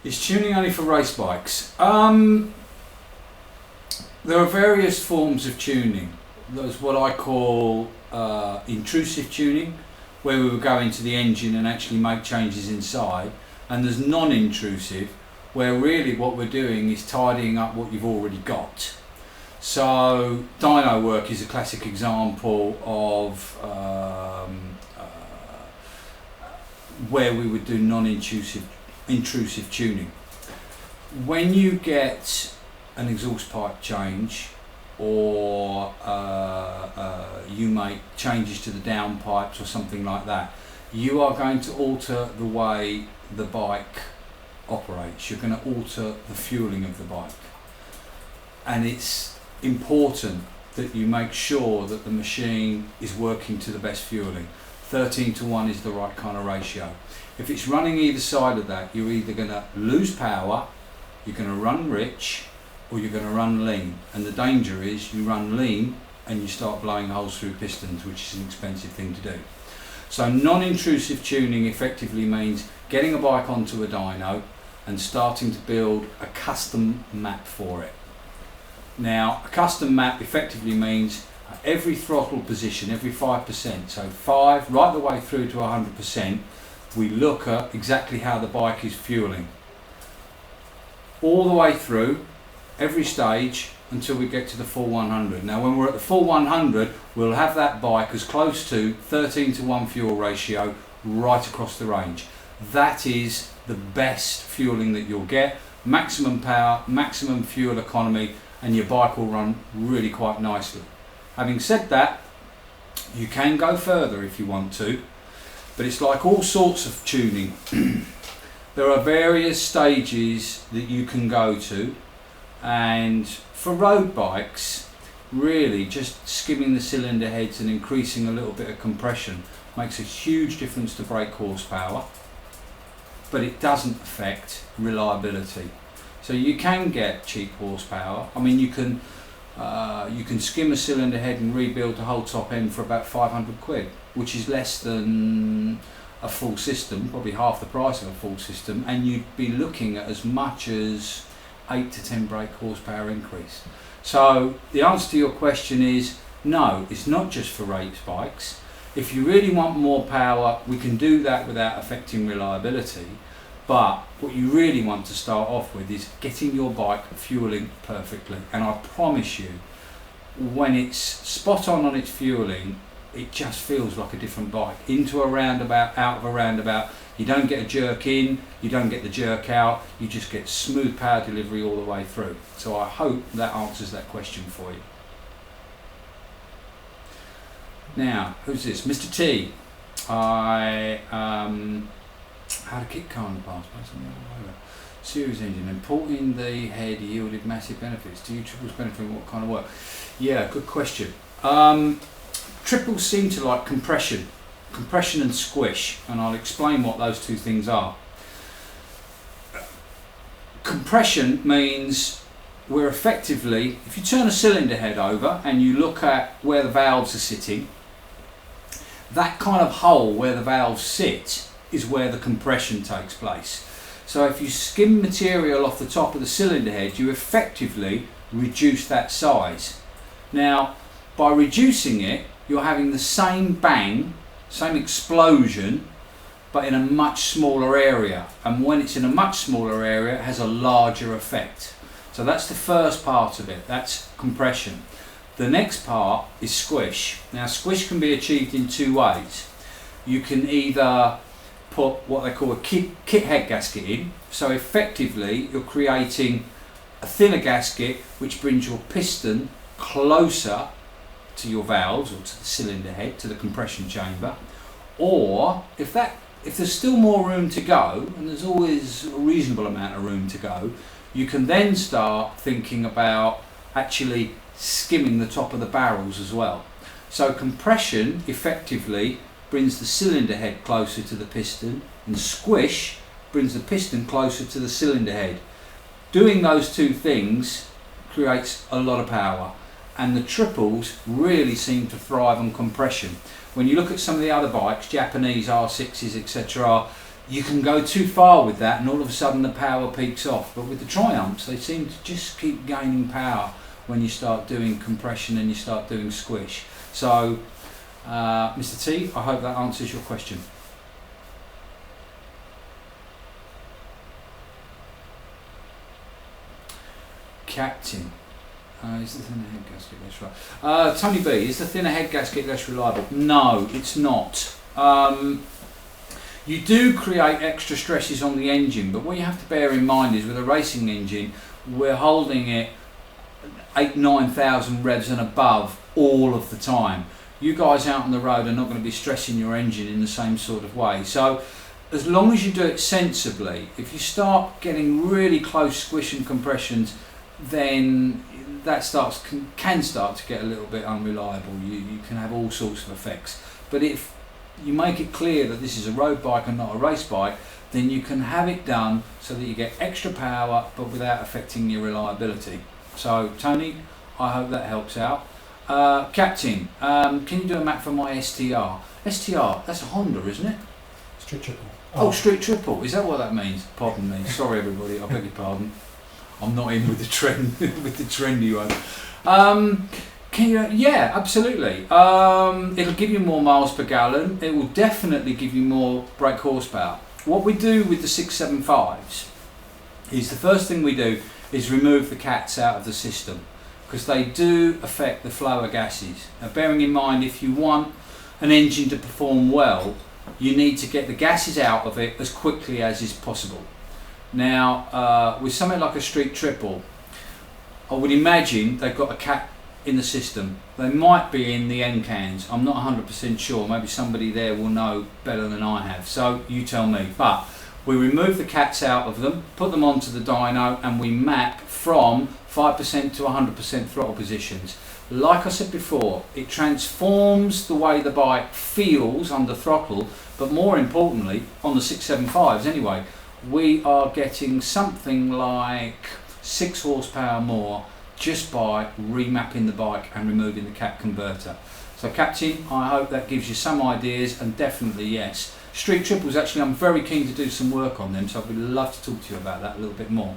Is tuning only for race bikes? There are various forms of tuning. There's what I call intrusive tuning, where we will go into the engine and actually make changes inside, and there's non-intrusive, where really what we're doing is tidying up what you've already got. So dyno work is a classic example of where we would do non-intrusive tuning. When you get an exhaust pipe change, or you make changes to the downpipes or something like that, you are going to alter the way the bike operates. You're going to alter the fueling of the bike, and it's important that you make sure that the machine is working to the best fueling. 13:1 is the right kind of ratio. If it's running either side of that, you're either going to lose power, you're going to run rich, or you're going to run lean. And the danger is you run lean and you start blowing holes through pistons, which is an expensive thing to do. So non-intrusive tuning effectively means getting a bike onto a dyno and starting to build a custom map for it. Now, a custom map effectively means every throttle position, every 5%, so 5 right the way through to 100%, we look at exactly how the bike is fueling. All the way through, every stage, until we get to the full 100. Now when we're at the full 100, we'll have that bike as close to 13:1 fuel ratio right across the range. That is the best fueling that you'll get. Maximum power, maximum fuel economy, and your bike will run really quite nicely. Having said that, you can go further if you want to, but it's like all sorts of tuning. There are various stages that you can go to, and for road bikes, really just skimming the cylinder heads and increasing a little bit of compression makes a huge difference to brake horsepower, but it doesn't affect reliability. So you can get cheap horsepower. I mean, you can skim a cylinder head and rebuild the whole top end for about 500 quid, which is less than a full system, probably half the price of a full system, and you'd be looking at as much as 8 to 10 brake horsepower increase. So the answer to your question is no, it's not just for race bikes. If you really want more power, we can do that without affecting reliability, but what you really want to start off with is getting your bike fueling perfectly. And I promise you, when it's spot on its fueling, it just feels like a different bike. Into a roundabout, out of a roundabout, you don't get a jerk in, you don't get the jerk out, you just get smooth power delivery all the way through. So I hope that answers that question for you. Now, who's this? Mr. T. I had a kit car in the past, series engine, and porting the head yielded massive benefits. Do you triples benefit from what kind of work? Yeah, good question. Triples seem to like compression and squish, and I'll explain what those two things are. Compression means we're effectively, if you turn a cylinder head over and you look at where the valves are sitting, that kind of hole where the valves sit is where the compression takes place. So if you skim material off the top of the cylinder head, you effectively reduce that size. Now, by reducing it, you're having the same bang, same explosion, but in a much smaller area. And when it's in a much smaller area, it has a larger effect. So that's the first part of it, that's compression. The next part is squish. Now, squish can be achieved in two ways. You can either put what they call a kit head gasket in, so effectively you're creating a thinner gasket which brings your piston closer to your valves, or to the cylinder head, to the compression chamber. Or if there's still more room to go, and there's always a reasonable amount of room to go, you can then start thinking about actually skimming the top of the barrels as well. So compression effectively brings the cylinder head closer to the piston, and squish brings the piston closer to the cylinder head. Doing those two things creates a lot of power, and the triples really seem to thrive on compression. When you look at some of the other bikes, Japanese R6s, etc., you can go too far with that and all of a sudden the power peaks off. But with the Triumphs, they seem to just keep gaining power when you start doing compression and you start doing squish. So Mr. T, I hope that answers your question. Captain, is the thinner head gasket less reliable? Tony B, is the thinner head gasket less reliable? No, it's not. You do create extra stresses on the engine, but what you have to bear in mind is with a racing engine, we're holding it 8,000-9,000 revs and above all of the time. You guys out on the road are not going to be stressing your engine in the same sort of way. So as long as you do it sensibly, if you start getting really close squish and compressions, then that can start to get a little bit unreliable. You can have all sorts of effects. But if you make it clear that this is a road bike and not a race bike, then you can have it done so that you get extra power but without affecting your reliability. So Tony, I hope that helps out. Captain, can you do a map for my STR? STR, that's a Honda, isn't it? Street Triple. Oh, Street Triple, is that what that means? Pardon me, sorry everybody, I beg your pardon. I'm not in with the trend, with the trendy one. Can you? Yeah, absolutely. It'll give you more miles per gallon. It will definitely give you more brake horsepower. What we do with the 675s is the first thing we do is remove the cats out of the system because they do affect the flow of gases. Now, bearing in mind, if you want an engine to perform well, you need to get the gases out of it as quickly as is possible. Now, with something like a Street Triple, I would imagine they've got a cat in the system. They might be in the end cans. I'm not 100% sure. Maybe somebody there will know better than I have. So you tell me. But we remove the cats out of them, put them onto the dyno, and we map from 5% to 100% throttle positions. Like I said before, it transforms the way the bike feels under throttle, but more importantly, on the 675s anyway, we are getting something like 6 horsepower more just by remapping the bike and removing the cat converter. So Captain, I hope that gives you some ideas, and definitely yes. Street Triples, actually I'm very keen to do some work on them, so I would love to talk to you about that a little bit more.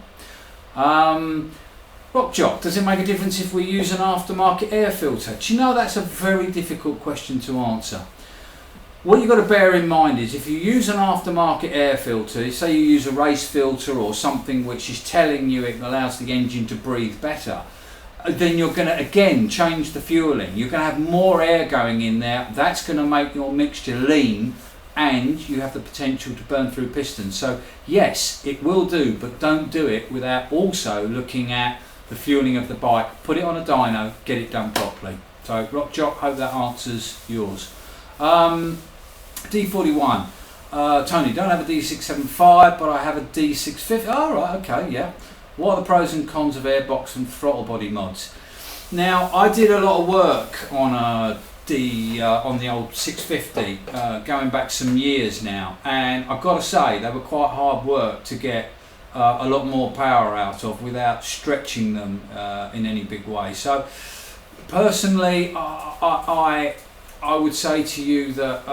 Rock Jock, does it make a difference if we use an aftermarket air filter? Do you know, that's a very difficult question to answer. What you've got to bear in mind is if you use an aftermarket air filter, say you use a race filter or something which is telling you it allows the engine to breathe better, then you're going to again change the fueling. You're going to have more air going in there. That's going to make your mixture lean, and you have the potential to burn through pistons. So yes, it will do, but don't do it without also looking at the fueling of the bike. Put it on a dyno, get it done properly. So Rock Jock, hope that answers yours. D41, Tony, don't have a D675, but I have a D650. Oh, right, okay, yeah. What are the pros and cons of airbox and throttle body mods? Now, I did a lot of work on the old 650, going back some years now, and I've got to say they were quite hard work to get a lot more power out of without stretching them in any big way. So, personally, I would say to you that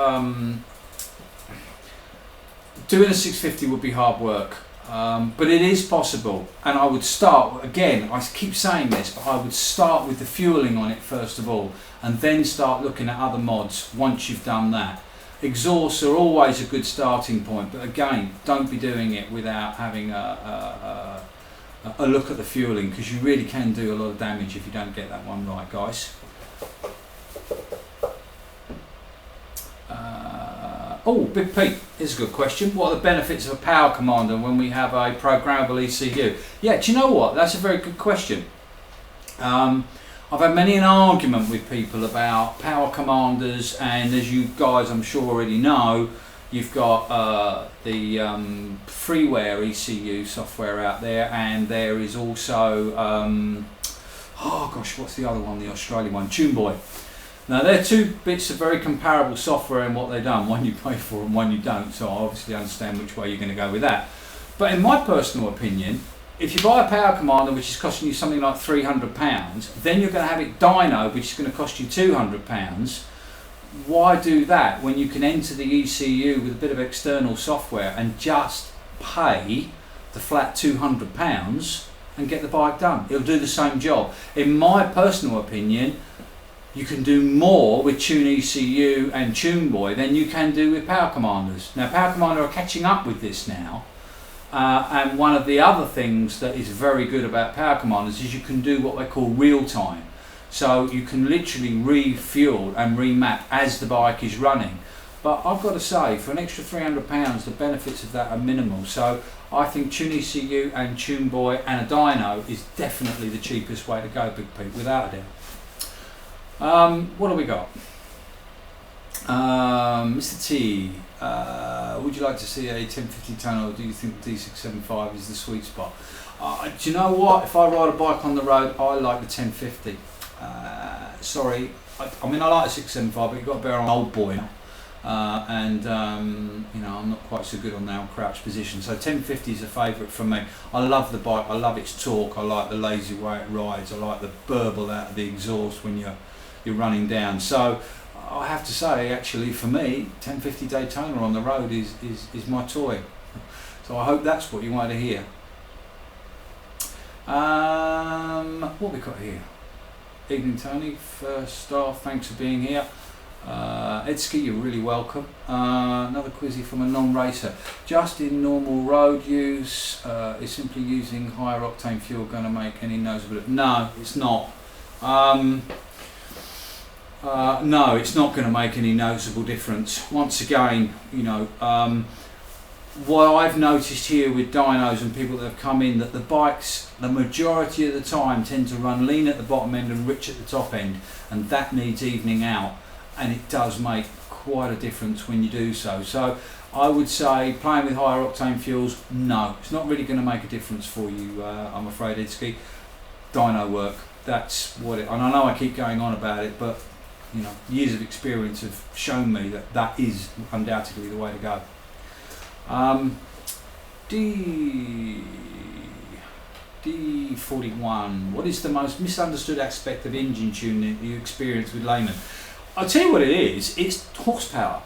doing a 650 would be hard work, but it is possible, and I would start, again, I keep saying this, but I would start with the fueling on it first of all, and then start looking at other mods once you've done that. Exhausts are always a good starting point, but again, don't be doing it without having a look at the fueling, because you really can do a lot of damage if you don't get that one right, guys. Oh, Big Pete, here's a good question. What are the benefits of a power commander when we have a programmable ECU? Yeah, do you know what? That's a very good question. I've had many an argument with people about power commanders, and as you guys I'm sure already know, you've got the freeware ECU software out there, and there is also, oh gosh, what's the other one, the Australian one, TuneBoy. Now they're two bits of very comparable software in what they've done, one you pay for and one you don't, so I obviously understand which way you're going to go with that. But in my personal opinion, if you buy a power commander which is costing you something like £300, then you're going to have it dyno which is going to cost you £200. why do that when you can enter the ECU with a bit of external software and just pay the flat £200 and get the bike done? It'll do the same job. In my personal opinion, you can do more with Tune ECU and Tune Boy than you can do with Power Commanders. Now, Power Commander are catching up with this now, and one of the other things that is very good about Power Commanders is you can do what they call real time. So you can literally refuel and remap as the bike is running. But I've got to say, for an extra £300, the benefits of that are minimal. So I think Tune ECU and Tune Boy and a dyno is definitely the cheapest way to go, Big Pete, without a doubt. What have we got? Mr. T, would you like to see a 1050 tonne, or do you think the D675 is the sweet spot? Do you know what? If I ride a bike on the road, I like the 1050. Sorry, I mean I like a 675, but you've got to bear on old boy now. You know, I'm not quite so good on the old crouch position, so 1050 is a favourite for me. I love the bike, I love its torque, I like the lazy way it rides, I like the burble out of the exhaust when you're running down. So I have to say, actually, for me, 1050 Daytona on the road is my toy. So I hope that's what you wanted to hear. What we got here? Evening, Tony. First off, thanks for being here. Edski, you're really welcome. Another quizzy from a non-racer. Just in normal road use, is simply using higher octane fuel going to make any noticeable? No, it's not. No, it's not going to make any noticeable difference. Once again, you know, what I've noticed here with dynos and people that have come in, that the bikes, the majority of the time, tend to run lean at the bottom end and rich at the top end, and that needs evening out, and it does make quite a difference when you do so. So I would say playing with higher octane fuels, no, it's not really going to make a difference for you, I'm afraid, Edski. Dyno work, that's what it, and I know I keep going on about it, but you know, years of experience have shown me that that is undoubtedly the way to go. D41, what is the most misunderstood aspect of engine tuning that you experience with laymen? I'll tell you what it is, it's horsepower.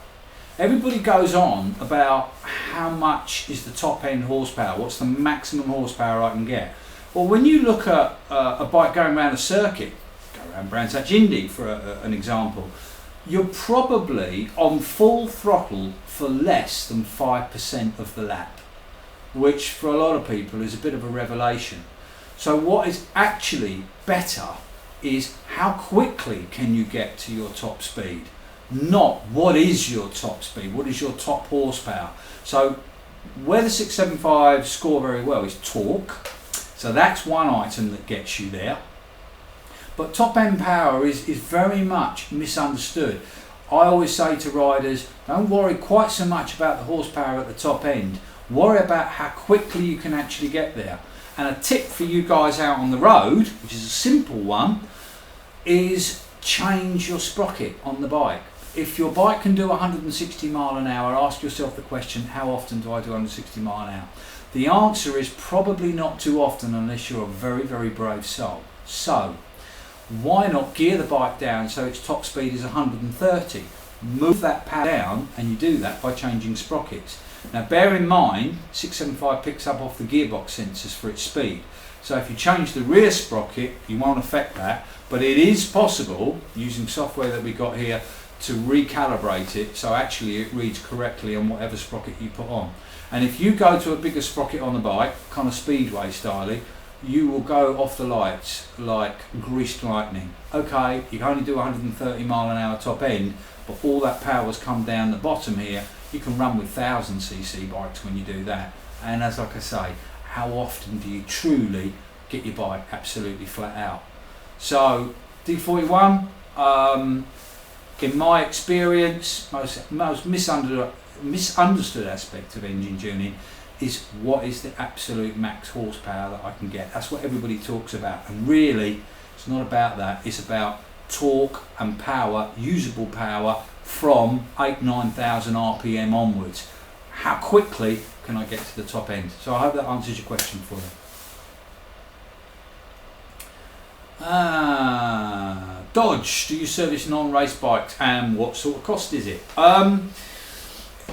Everybody goes on about how much is the top end horsepower, what's the maximum horsepower I can get. Well, when you look at a bike going around a circuit, go around Brands Hatch Indy for an example, you're probably on full throttle for less than 5% of the lap, which for a lot of people is a bit of a revelation. So what is actually better is how quickly can you get to your top speed, not what is your top speed, what is your top horsepower. So where the 675 score very well is torque, so that's one item that gets you there. But top end power is very much misunderstood. I always say to riders, don't worry quite so much about the horsepower at the top end, worry about how quickly you can actually get there. And a tip for you guys out on the road, which is a simple one, is change your sprocket on the bike. If your bike can do 160 mile an hour, ask yourself the question, how often do I do 160 mile an hour? The answer is probably not too often unless you're a very, very brave soul. So why not gear the bike down so its top speed is 130? Move that power down, and you do that by changing sprockets. Now bear in mind, 675 picks up off the gearbox sensors for its speed. So if you change the rear sprocket, you won't affect that, but it is possible, using software that we got here, to recalibrate it so actually it reads correctly on whatever sprocket you put on. And if you go to a bigger sprocket on the bike, kind of speedway styling, you will go off the lights like greased lightning. Okay, you can only do 130 mile an hour top end, but all that power's come down the bottom here. You can run with 1000cc bikes when you do that. And as like I say, how often do you truly get your bike absolutely flat out? So D41, in my experience, most misunderstood aspect of engine tuning is what is the absolute max horsepower that I can get. That's what everybody talks about, and really it's not about that, it's about torque and power, usable power from 9,000 RPM onwards. How quickly can I get to the top end? So I hope that answers your question for you. Dodge, do you service non-race bikes, and what sort of cost is it?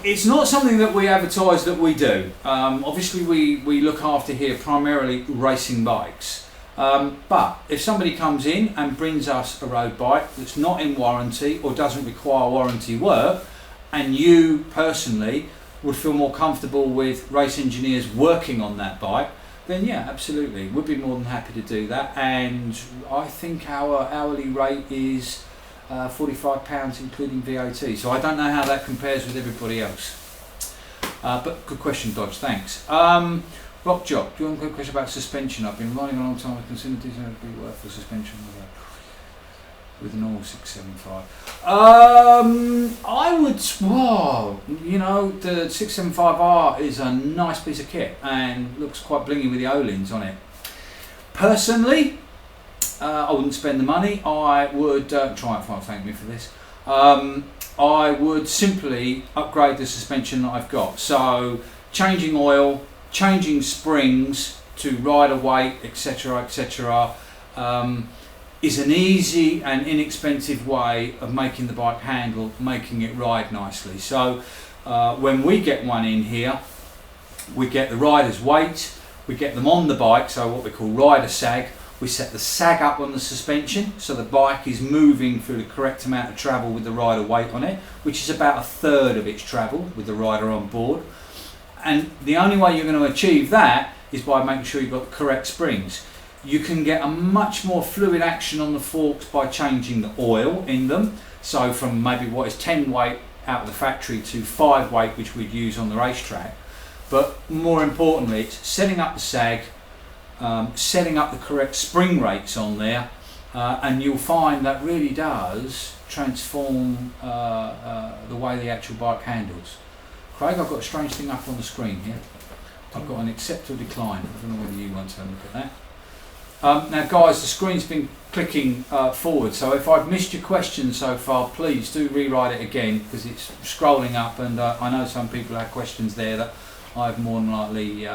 It's not something that we advertise that we do. Obviously we look after here primarily racing bikes. But if somebody comes in and brings us a road bike that's not in warranty or doesn't require warranty work, and you personally would feel more comfortable with race engineers working on that bike, then yeah, absolutely, we'd be more than happy to do that. And I think our hourly rate is £45 including VAT. So I don't know how that compares with everybody else. But good question, Dodge, thanks. Rock Jock, do you want a quick question about suspension? I've been riding a long time. I consider this would be worth the suspension with a normal 675. I would, whoa, you know, the 675R is a nice piece of kit and looks quite blingy with the O-lins on it. Personally, I wouldn't spend the money. I would, Triumph won't thank me for this. I would simply upgrade the suspension that I've got. So changing oil, changing springs to rider weight, etc., etc., is an easy and inexpensive way of making the bike handle, making it ride nicely. So when we get one in here, we get the rider's weight, we get them on the bike, so what we call rider sag. We set the sag up on the suspension so the bike is moving through the correct amount of travel with the rider weight on it, which is about 1/3 of its travel with the rider on board. And the only way you're going to achieve that is by making sure you've got the correct springs. You can get a much more fluid action on the forks by changing the oil in them. So from maybe what is 10 weight out of the factory to 5 weight, which we'd use on the racetrack. But more importantly, it's setting up the sag, setting up the correct spring rates on there, and you'll find that really does transform the way the actual bike handles. Craig, I've got a strange thing up on the screen here. I've got an accept or decline. I don't know whether you want to have a look at that. Now guys, the screen's been clicking forward, so if I've missed your question so far, please do rewrite it again, because it's scrolling up, and I know some people have questions there that I've more than likely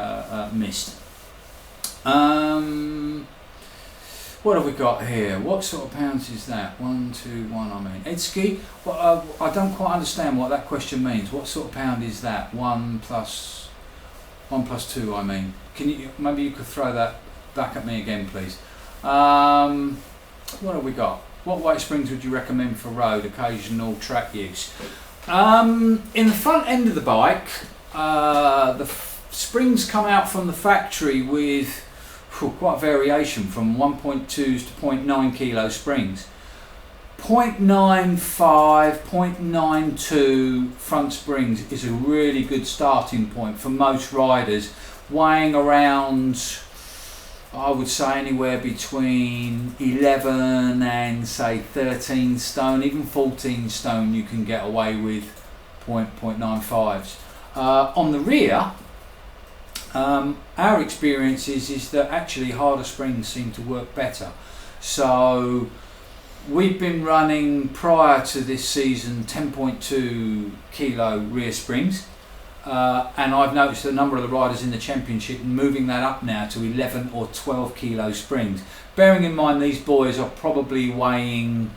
missed. What have we got here? What sort of pounds is that? 1, 2, 1, I mean. Edski, well, I don't quite understand what that question means. What sort of pound is that? 1 plus 2, I mean. Can you, maybe you could throw that back at me again, please. What have we got? What weight springs would you recommend for road, occasional track use? In the front end of the bike, the springs come out from the factory with quite a variation from 1.2s to 0.9 kilo springs. 0.95, 0.92 front springs is a really good starting point for most riders, weighing around, I would say, anywhere between 11 and say 13 stone, even 14 stone you can get away with 0.95s. On the rear, our experience is that actually harder springs seem to work better. So we've been running prior to this season 10.2 kilo rear springs, and I've noticed a number of the riders in the championship moving that up now to 11 or 12 kilo springs. Bearing in mind these boys are probably weighing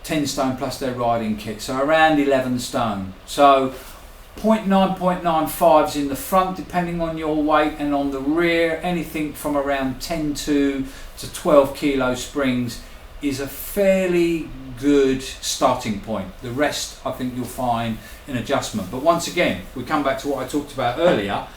10 stone plus their riding kit, so around 11 stone. So 0.9, 0.95s in the front depending on your weight, and on the rear anything from around 10.2 to 12 kilo springs is a fairly good starting point. The rest I think you'll find an adjustment, but once again we come back to what I talked about earlier.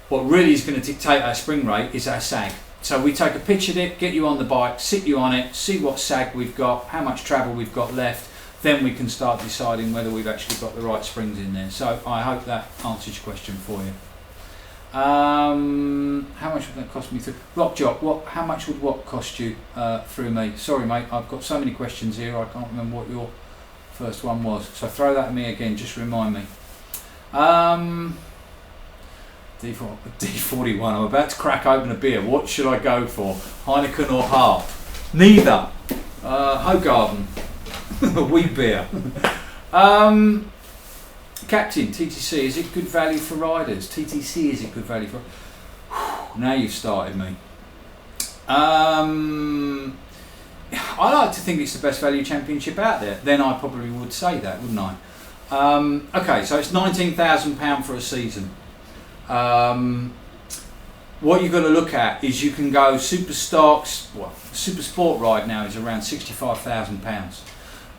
What really is going to dictate our spring rate is our sag. So we take a pitch of it, get you on the bike, sit you on it, see what sag we've got, how much travel we've got left, then we can start deciding whether we've actually got the right springs in there. So I hope that answers your question for you. How much would that cost me through? Rockjock, how much would what cost you through me? Sorry mate, I've got so many questions here, I can't remember what your first one was. So throw that at me again, just remind me. D41, I'm about to crack open a beer. What should I go for? Heineken or Harp? Neither. Hogarden. Wheat beer. Captain, TTC, is it good value for riders? TTC, is it good value for... Now you've started me. I like to think it's the best value championship out there. Then I probably would say that, wouldn't I? Okay, so it's £19,000 for a season. What you've got to look at is you can go super stocks. Well, super sport ride now is around £65,000.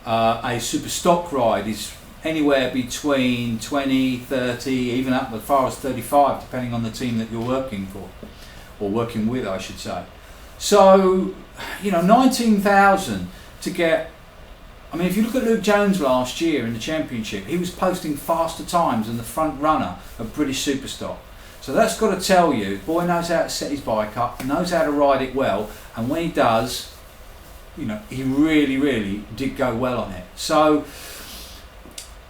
A super stock ride is anywhere between 20, 30, even up as far as 35, depending on the team that you're working for, or working with, I should say. So, 19,000 to get. I mean, if you look at Luke Jones last year in the championship, he was posting faster times than the front runner of British Superstock. So that's got to tell you, the boy knows how to set his bike up, knows how to ride it well, and when he does, he really, really did go well on it. So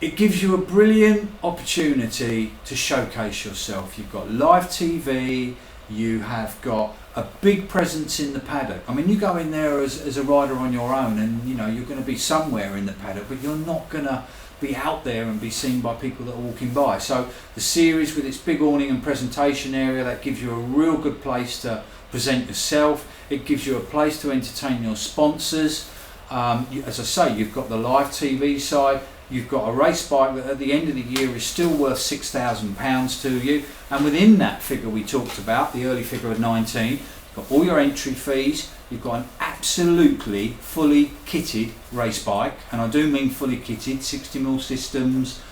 it gives you a brilliant opportunity to showcase yourself. You've got live TV, you have got a big presence in the paddock. I mean, you go in there as a rider on your own, and you're going to be somewhere in the paddock, but you're not going to be out there and be seen by people that are walking by. So the series with its big awning and presentation area, that gives you a real good place to present yourself. It gives you a place to entertain your sponsors. As I say, you've got the live TV side. You've got a race bike that at the end of the year is still worth £6,000 to you, and within that figure we talked about, the early figure of 19, you've got all your entry fees. You've got an absolutely fully kitted race bike, and I do mean fully kitted, 60mm systems,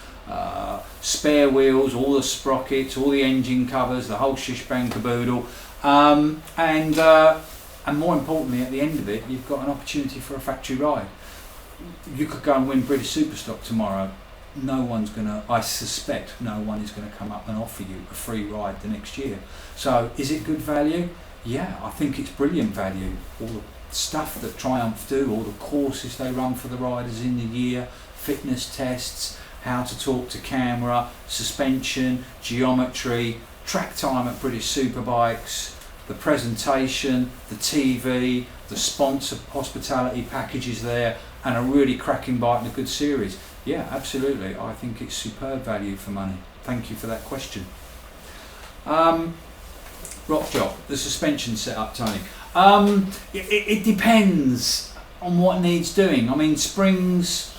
spare wheels, all the sprockets, all the engine covers, the whole shish bang caboodle, and more importantly, at the end of it, you've got an opportunity for a factory ride. You could go and win British Superstock tomorrow. No one's gonna, I suspect, no one is gonna come up and offer you a free ride the next year. So, is it good value? Yeah, I think it's brilliant value. All the stuff that Triumph do, all the courses they run for the riders in the year, fitness tests, how to talk to camera, suspension, geometry, track time at British Superbikes, the presentation, the TV, the sponsor hospitality packages there, and a really cracking bike and a good series. Yeah, absolutely. I think it's superb value for money. Thank you for that question. Rock job, the suspension setup, Tony. It depends on what needs doing. I mean, springs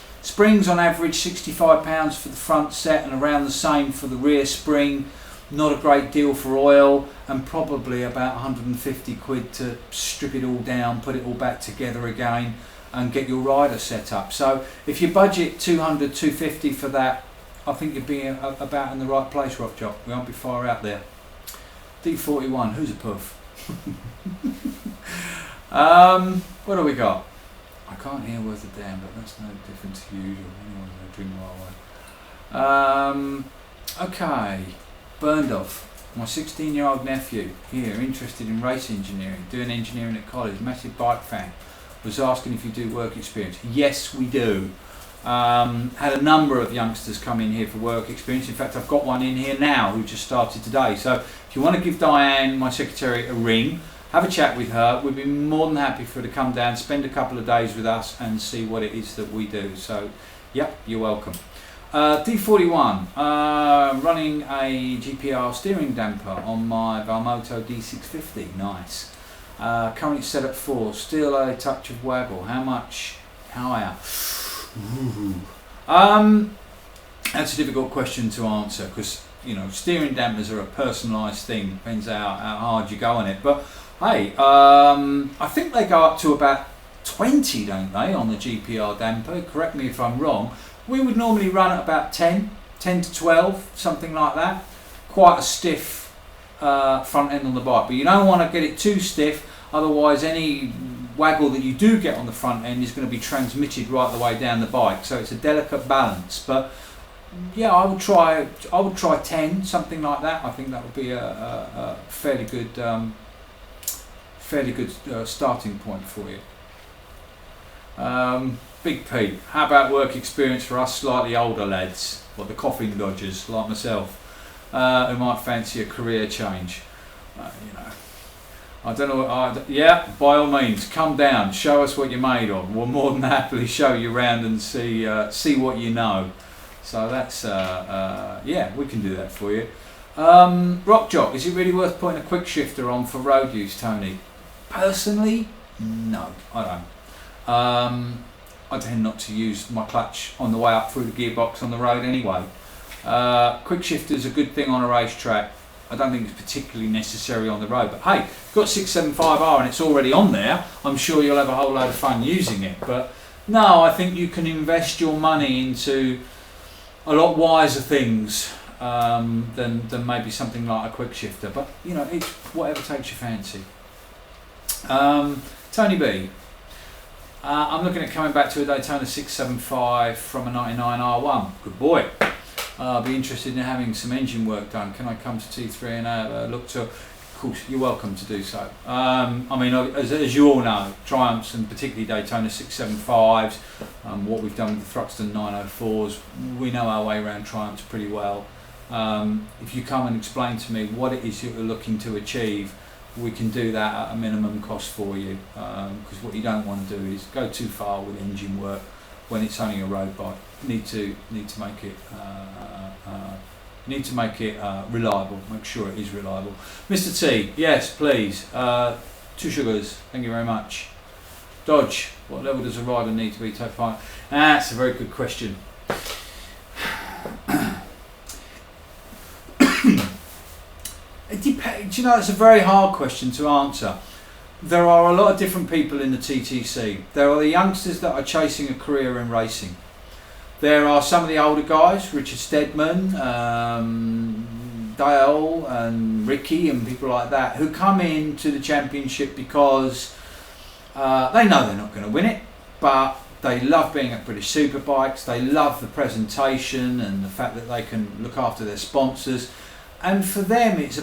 on average £65 for the front set and around the same for the rear spring. Not a great deal for oil, and probably about 150 quid to strip it all down, put it all back together again, and get your rider set up. So if you budget 200, 250 for that, I think you'd be about in the right place, Rock Jock. We won't be far out there. D41, who's a puff? What do we got? I can't hear worth a damn, but that's no different to usual. Anyone's going to drink my way. Okay, burned off. My 16-year-old nephew here, interested in race engineering, doing engineering at college, massive bike fan, was asking if you do work experience. Yes, we do. Had a number of youngsters come in here for work experience. In fact, I've got one in here now who just started today. So if you want to give Diane, my secretary, a ring, have a chat with her. We'd be more than happy for her to come down, spend a couple of days with us and see what it is that we do. So, yep, you're welcome. D41, running a GPR steering damper on my Valmoto D650. Nice. Currently set at 4, still a touch of waggle. How much higher? That's a difficult question to answer because steering dampers are a personalised thing. Depends how hard you go on it. But hey, I think they go up to about 20, don't they, on the GPR damper? Correct me if I'm wrong. We would normally run at about 10 to 12, something like that. Quite a stiff front end on the bike, but you don't want to get it too stiff, otherwise any waggle that you do get on the front end is going to be transmitted right the way down the bike. So it's a delicate balance, but yeah, I would try 10, something like that. I think that would be a fairly good starting point for you. Big P, how about work experience for us slightly older lads, like the coffin dodgers like myself, who might fancy a career change? I don't know. Yeah, by all means, come down, show us what you're made of. We'll more than happily show you around and see what you know. So that's yeah, we can do that for you. Rock Jock, is it really worth putting a quick shifter on for road use, Tony? Personally, no, I don't. I tend not to use my clutch on the way up through the gearbox on the road anyway. Quick shifter is a good thing on a racetrack. I don't think it's particularly necessary on the road, but hey, if you've got 675R and it's already on there, I'm sure you'll have a whole load of fun using it. But no, I think you can invest your money into a lot wiser things than maybe something like a quick shifter. But you know, it's whatever takes your fancy. Tony B. I'm looking at coming back to a Daytona 675 from a 99 R1. Good boy. I'll be interested in having some engine work done. Can I come to T3 and look to? Of course, you're welcome to do so. I mean, as you all know, Triumphs and particularly Daytona 675s, what we've done with the Thruxton 904s, we know our way around Triumphs pretty well. If you come and explain to me what it is you're looking to achieve, we can do that at a minimum cost for you, because what you don't want to do is go too far with engine work when it's only a road bike. Need to make it reliable. Make sure it is reliable. Mr. T, yes, please. 2 sugars. Thank you very much. Dodge. What level does a rider need to be take part? That's a very good question. It depends. You know, it's a very hard question to answer. There are a lot of different people in the TTC. There are the youngsters that are chasing a career in racing. There are some of the older guys, Richard Stedman, Dale and Ricky and people like that, who come into the championship because they know they're not going to win it, but they love being at British Superbikes, they love the presentation and the fact that they can look after their sponsors. And for them, it's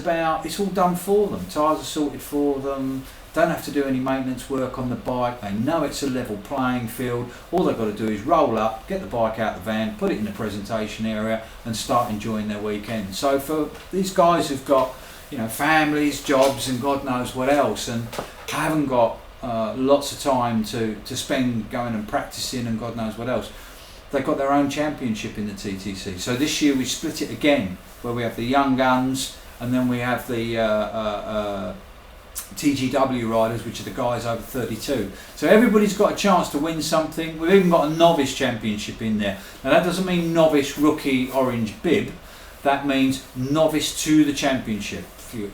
all done for them. Tyres are sorted for them. Don't have to do any maintenance work on the bike. They know it's a level playing field. All they've got to do is roll up, get the bike out of the van, put it in the presentation area, and start enjoying their weekend. So for these guys who've got, you know, families, jobs, and God knows what else, and haven't got lots of time to spend going and practicing and God knows what else, they've got their own championship in the TTC. So this year we split it again, where we have the young guns and then we have the TGW riders, which are the guys over 32. So everybody's got a chance to win something. We've even got a novice championship in there. Now that doesn't mean novice, rookie, orange bib. That means novice to the championship.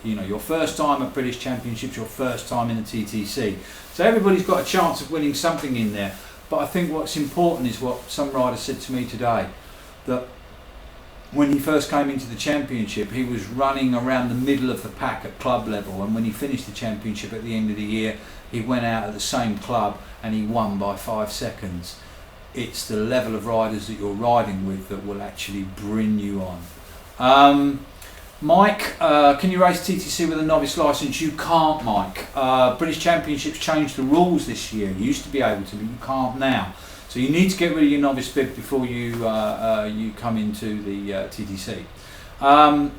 You know, your first time at British Championships, your first time in the TTC. So everybody's got a chance of winning something in there. But I think what's important is what some rider said to me today, that when he first came into the championship, he was running around the middle of the pack at club level, and when he finished the championship at the end of the year, he went out at the same club and he won by 5 seconds. It's the level of riders that you're riding with that will actually bring you on. Mike, can you race TTC with a novice licence? You can't, Mike. British Championships changed the rules this year. You used to be able to, but you can't now. So you need to get rid of your novice bib before you come into the TTC.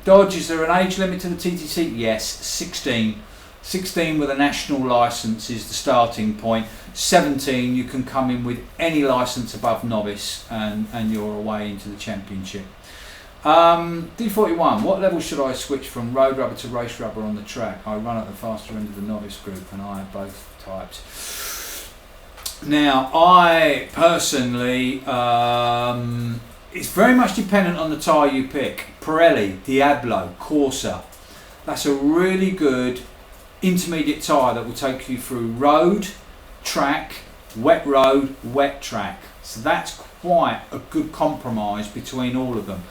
Dodge, is there an age limit to the TTC? Yes, 16. 16 with a national licence is the starting point. 17, you can come in with any licence above novice and you're away into the championship. D41, what level should I switch from road rubber to race rubber on the track? I run at the faster end of the novice group and I have both types. Now, I personally, it's very much dependent on the tyre you pick. Pirelli, Diablo, Corsa. That's a really good intermediate tyre that will take you through road, track, wet road, wet track. So that's quite a good compromise between all of them.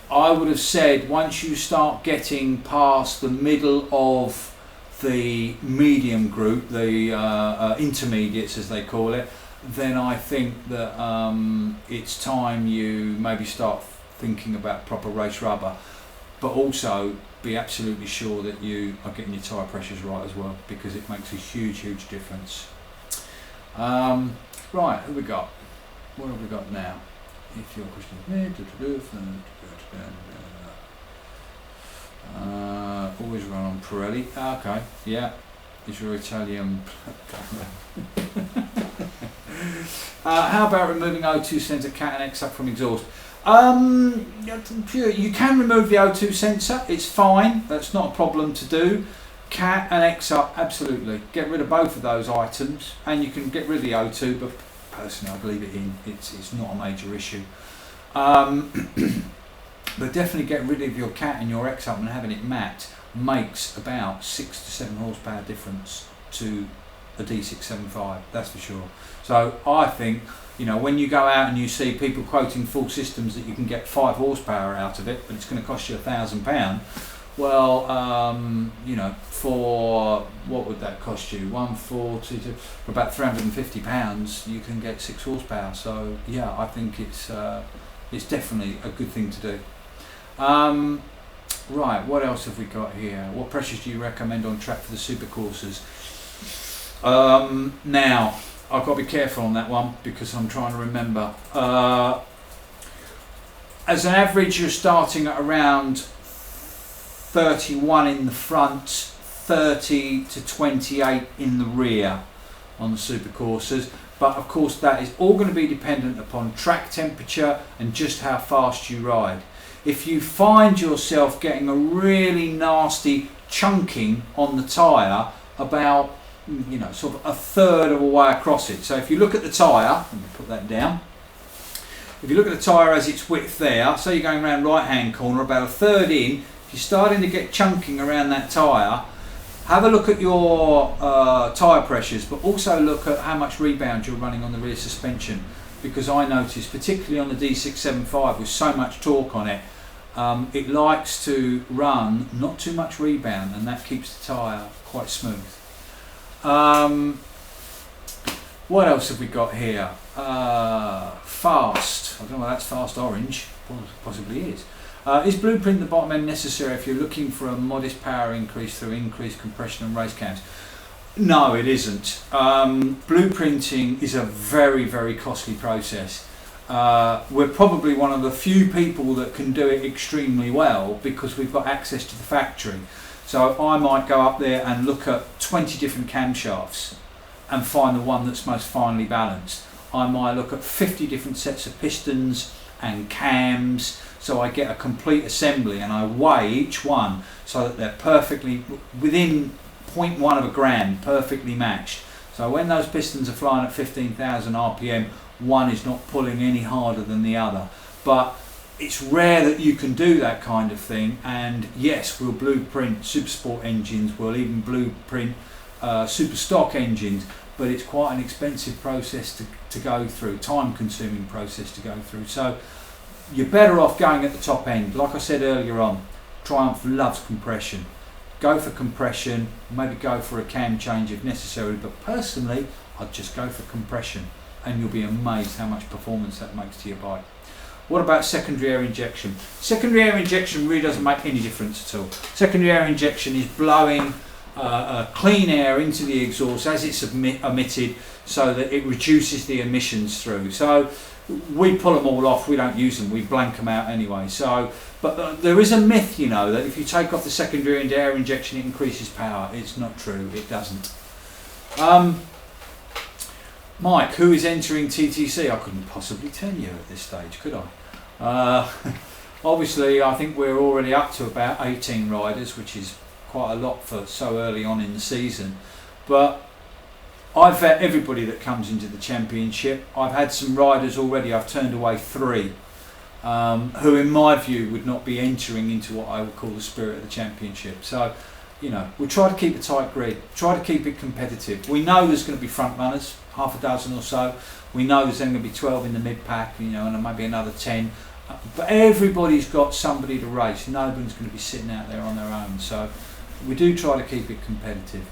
I would have said once you start getting past the middle of the medium group, the intermediates as they call it, then I think that it's time you maybe start thinking about proper race rubber, but also be absolutely sure that you are getting your tyre pressures right as well, because it makes a huge difference. Right, who we got? What have we got now? If your question is always run on Pirelli. Okay, yeah. Is your Italian? How about removing O2 sensor, cat and X up from exhaust? You can remove the O2 sensor. It's fine. That's not a problem to do. Cat and X-Up, absolutely. Get rid of both of those items, and you can get rid of the O2, but personally I'd leave it in. It's not a major issue. But definitely get rid of your Cat and your X-Up, and having it matte makes about 6 to 7 horsepower difference to a D675, that's for sure. So I think, you know, when you go out and you see people quoting full systems that you can get 5 horsepower out of it, but it's going to cost you £1,000, well, you know, for what would that cost you? 140 to for about £350, you can get 6 horsepower. So yeah, I think it's definitely a good thing to do. Right, what else have we got here? What pressures do you recommend on track for the supercoursers? Now, I've got to be careful on that one because I'm trying to remember. As an average, you're starting at around 31 in the front, 30 to 28 in the rear on the supercoursers. But of course, that is all going to be dependent upon track temperature and just how fast you ride. If you find yourself getting a really nasty chunking on the tyre about, you know, sort of a third of a way across it. So if you look at the tyre, let me put that down. If you look at the tyre as its width there, so you're going around right hand corner, about a third in, if you're starting to get chunking around that tyre, have a look at your tyre pressures, but also look at how much rebound you're running on the rear suspension. Because I noticed, particularly on the D675 with so much torque on it, it likes to run not too much rebound, and that keeps the tyre quite smooth. What else have we got here? Fast. I don't know why that's fast orange. Possibly is. Is blueprint the bottom end necessary if you're looking for a modest power increase through increased compression and race cams? No, it isn't. Blueprinting is a very, very costly process. We're probably one of the few people that can do it extremely well because we've got access to the factory. So I might go up there and look at 20 different camshafts and find the one that's most finely balanced. I might look at 50 different sets of pistons and cams, so I get a complete assembly and I weigh each one so that they're perfectly within 0.1 of a gram, perfectly matched. So when those pistons are flying at 15,000 RPM, one is not pulling any harder than the other. But it's rare that you can do that kind of thing, and yes, we'll blueprint super sport engines, we'll even blueprint super stock engines, but it's quite an expensive process to go through, time consuming process to go through. So you're better off going at the top end. Like I said earlier on, Triumph loves compression. Go for compression, maybe go for a cam change if necessary, but personally I'd just go for compression and you'll be amazed how much performance that makes to your bike. What about secondary air injection? Secondary air injection really doesn't make any difference at all. Secondary air injection is blowing clean air into the exhaust as it's emitted so that it reduces the emissions through. So we pull them all off, we don't use them, we blank them out anyway. So, but there is a myth, you know, that if you take off the secondary air injection it increases power. It's not true, it doesn't. Mike, who is entering TTC? I couldn't possibly tell you at this stage, could I? Obviously, I think we're already up to about 18 riders, which is quite a lot for so early on in the season. But I've vet everybody that comes into the championship. I've had some riders already, I've turned away 3, who in my view would not be entering into what I would call the spirit of the championship. So, you know, we'll try to keep a tight grid, try to keep it competitive. We know there's going to be front runners, half a dozen or so. We know there's then going to be 12 in the mid pack, you know, and maybe another 10. But everybody's got somebody to race. Nobody's going to be sitting out there on their own. So we do try to keep it competitive.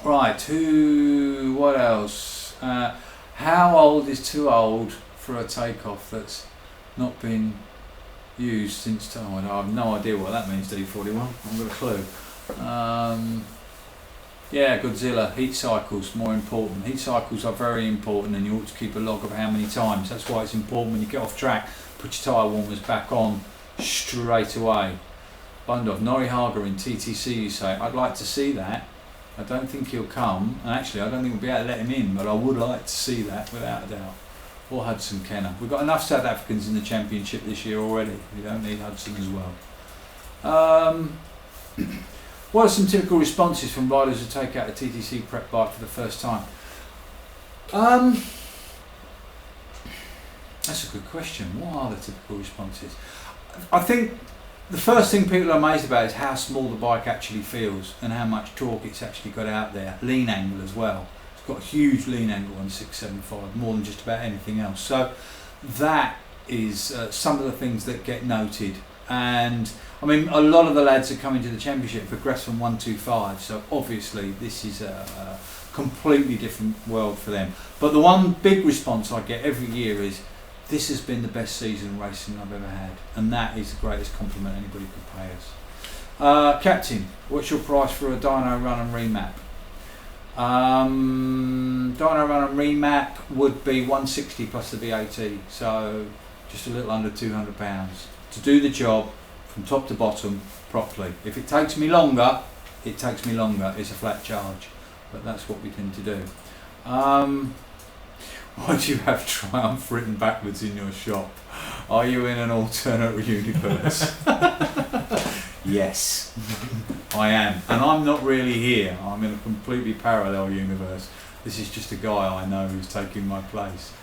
Right, what else? How old is too old for a takeoff that's not been used since time? I have no idea what that means, D41. I haven't got a clue. Yeah, Godzilla, heat cycles, more important. Heat cycles are very important and you ought to keep a log of how many times. That's why it's important when you get off track, put your tyre warmers back on straight away. Bundov, Norrie Hager in TTC, you say. I'd like to see that. I don't think he'll come. And actually, I don't think we'll be able to let him in, but I would like to see that without a doubt. Or Hudson Kenner. We've got enough South Africans in the championship this year already. We don't need Hudson as well. What are some typical responses from riders who take out a TTC prep bike for the first time? That's a good question. What are the typical responses? I think the first thing people are amazed about is how small the bike actually feels and how much torque it's actually got out there. Lean angle as well. It's got a huge lean angle on 675, more than just about anything else. So that is some of the things that get noted. And I mean, a lot of the lads that come into the championship progress from 125, so obviously this is a completely different world for them. But the one big response I get every year is, this has been the best season racing I've ever had, and that is the greatest compliment anybody could pay us. Captain, what's your price for a dyno run and remap? Dyno run and remap would be 160 plus the VAT, so just a little under £200 to do the job from top to bottom properly. If it takes me longer, it takes me longer. It's a flat charge, but that's what we tend to do. Why do you have Triumph written backwards in your shop? Are you in an alternate universe? Yes, I am. And I'm not really here. I'm in a completely parallel universe. This is just a guy I know who's taking my place.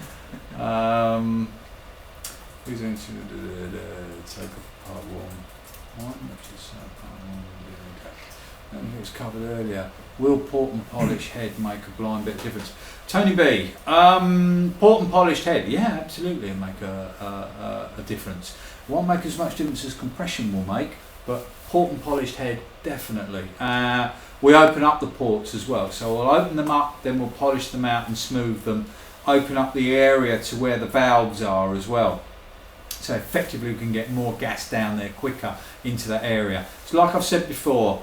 Who's going to take part one? Which is part one. And it was covered earlier. Will port and polish head make a blind bit of difference? Tony B, port and polished head, yeah, absolutely, it'll make a difference. Won't make as much difference as compression will make, but port and polished head, definitely. We open up the ports as well, so we'll open them up, then we'll polish them out and smooth them, open up the area to where the valves are as well. So effectively we can get more gas down there quicker into that area. So like I've said before,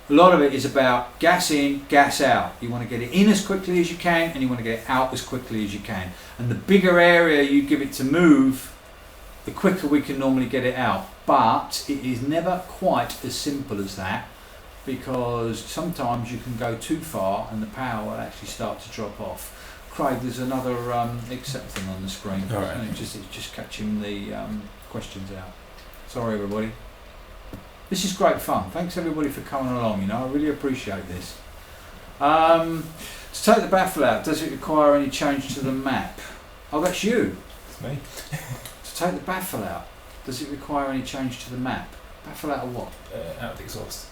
a lot of it is about gas in, gas out. You want to get it in as quickly as you can and you want to get it out as quickly as you can. And the bigger area you give it to move, the quicker we can normally get it out. But it is never quite as simple as that, because sometimes you can go too far and the power will actually start to drop off. Craig, there's another accepting on the screen. All right. And it's just catching the questions out. Sorry everybody. This is great fun. Thanks everybody for coming along. You know, I really appreciate this. To take the baffle out, does it require any change to the map? Oh, that's you. It's me. To take the baffle out, does it require any change to the map? Baffle out of what? Out of the exhaust.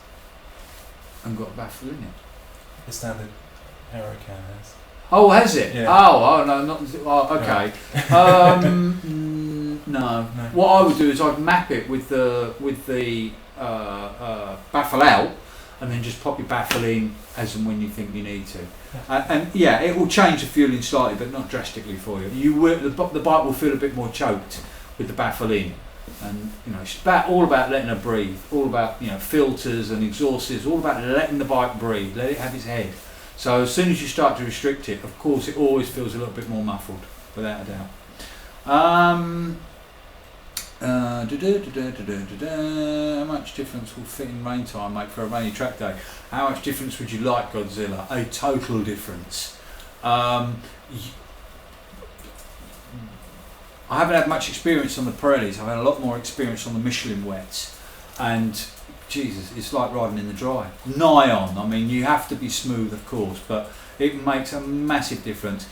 And got a baffle in it. The standard aero can has. Oh, has it? Yeah. Oh no, not. Oh, okay. No. What I would do is I'd map it with the baffle out, and then just pop your baffle in as and when you think you need to. And yeah, it will change the fueling slightly, but not drastically for you. You will, the bike will feel a bit more choked with the baffle in, and you know it's all about letting her breathe. All about filters and exhausts. All about letting the bike breathe. Let it have its head. So as soon as you start to restrict it, of course, it always feels a little bit more muffled, without a doubt. How much difference will fitting rain tire make for a rainy track day? How much difference would you like, Godzilla? A total difference. I haven't had much experience on the Pirellis. I've had a lot more experience on the Michelin wets, and Jesus, it's like riding in the dry. Nigh on. I mean, you have to be smooth, of course, but it makes a massive difference.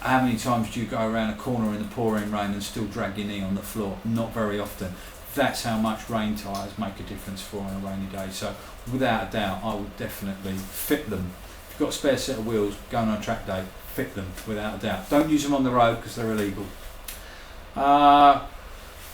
How many times do you go around a corner in the pouring rain and still drag your knee on the floor? Not very often. That's how much rain tyres make a difference for on a rainy day. So without a doubt, I would definitely fit them. If you've got a spare set of wheels, going on a track day, fit them without a doubt. Don't use them on the road because they're illegal.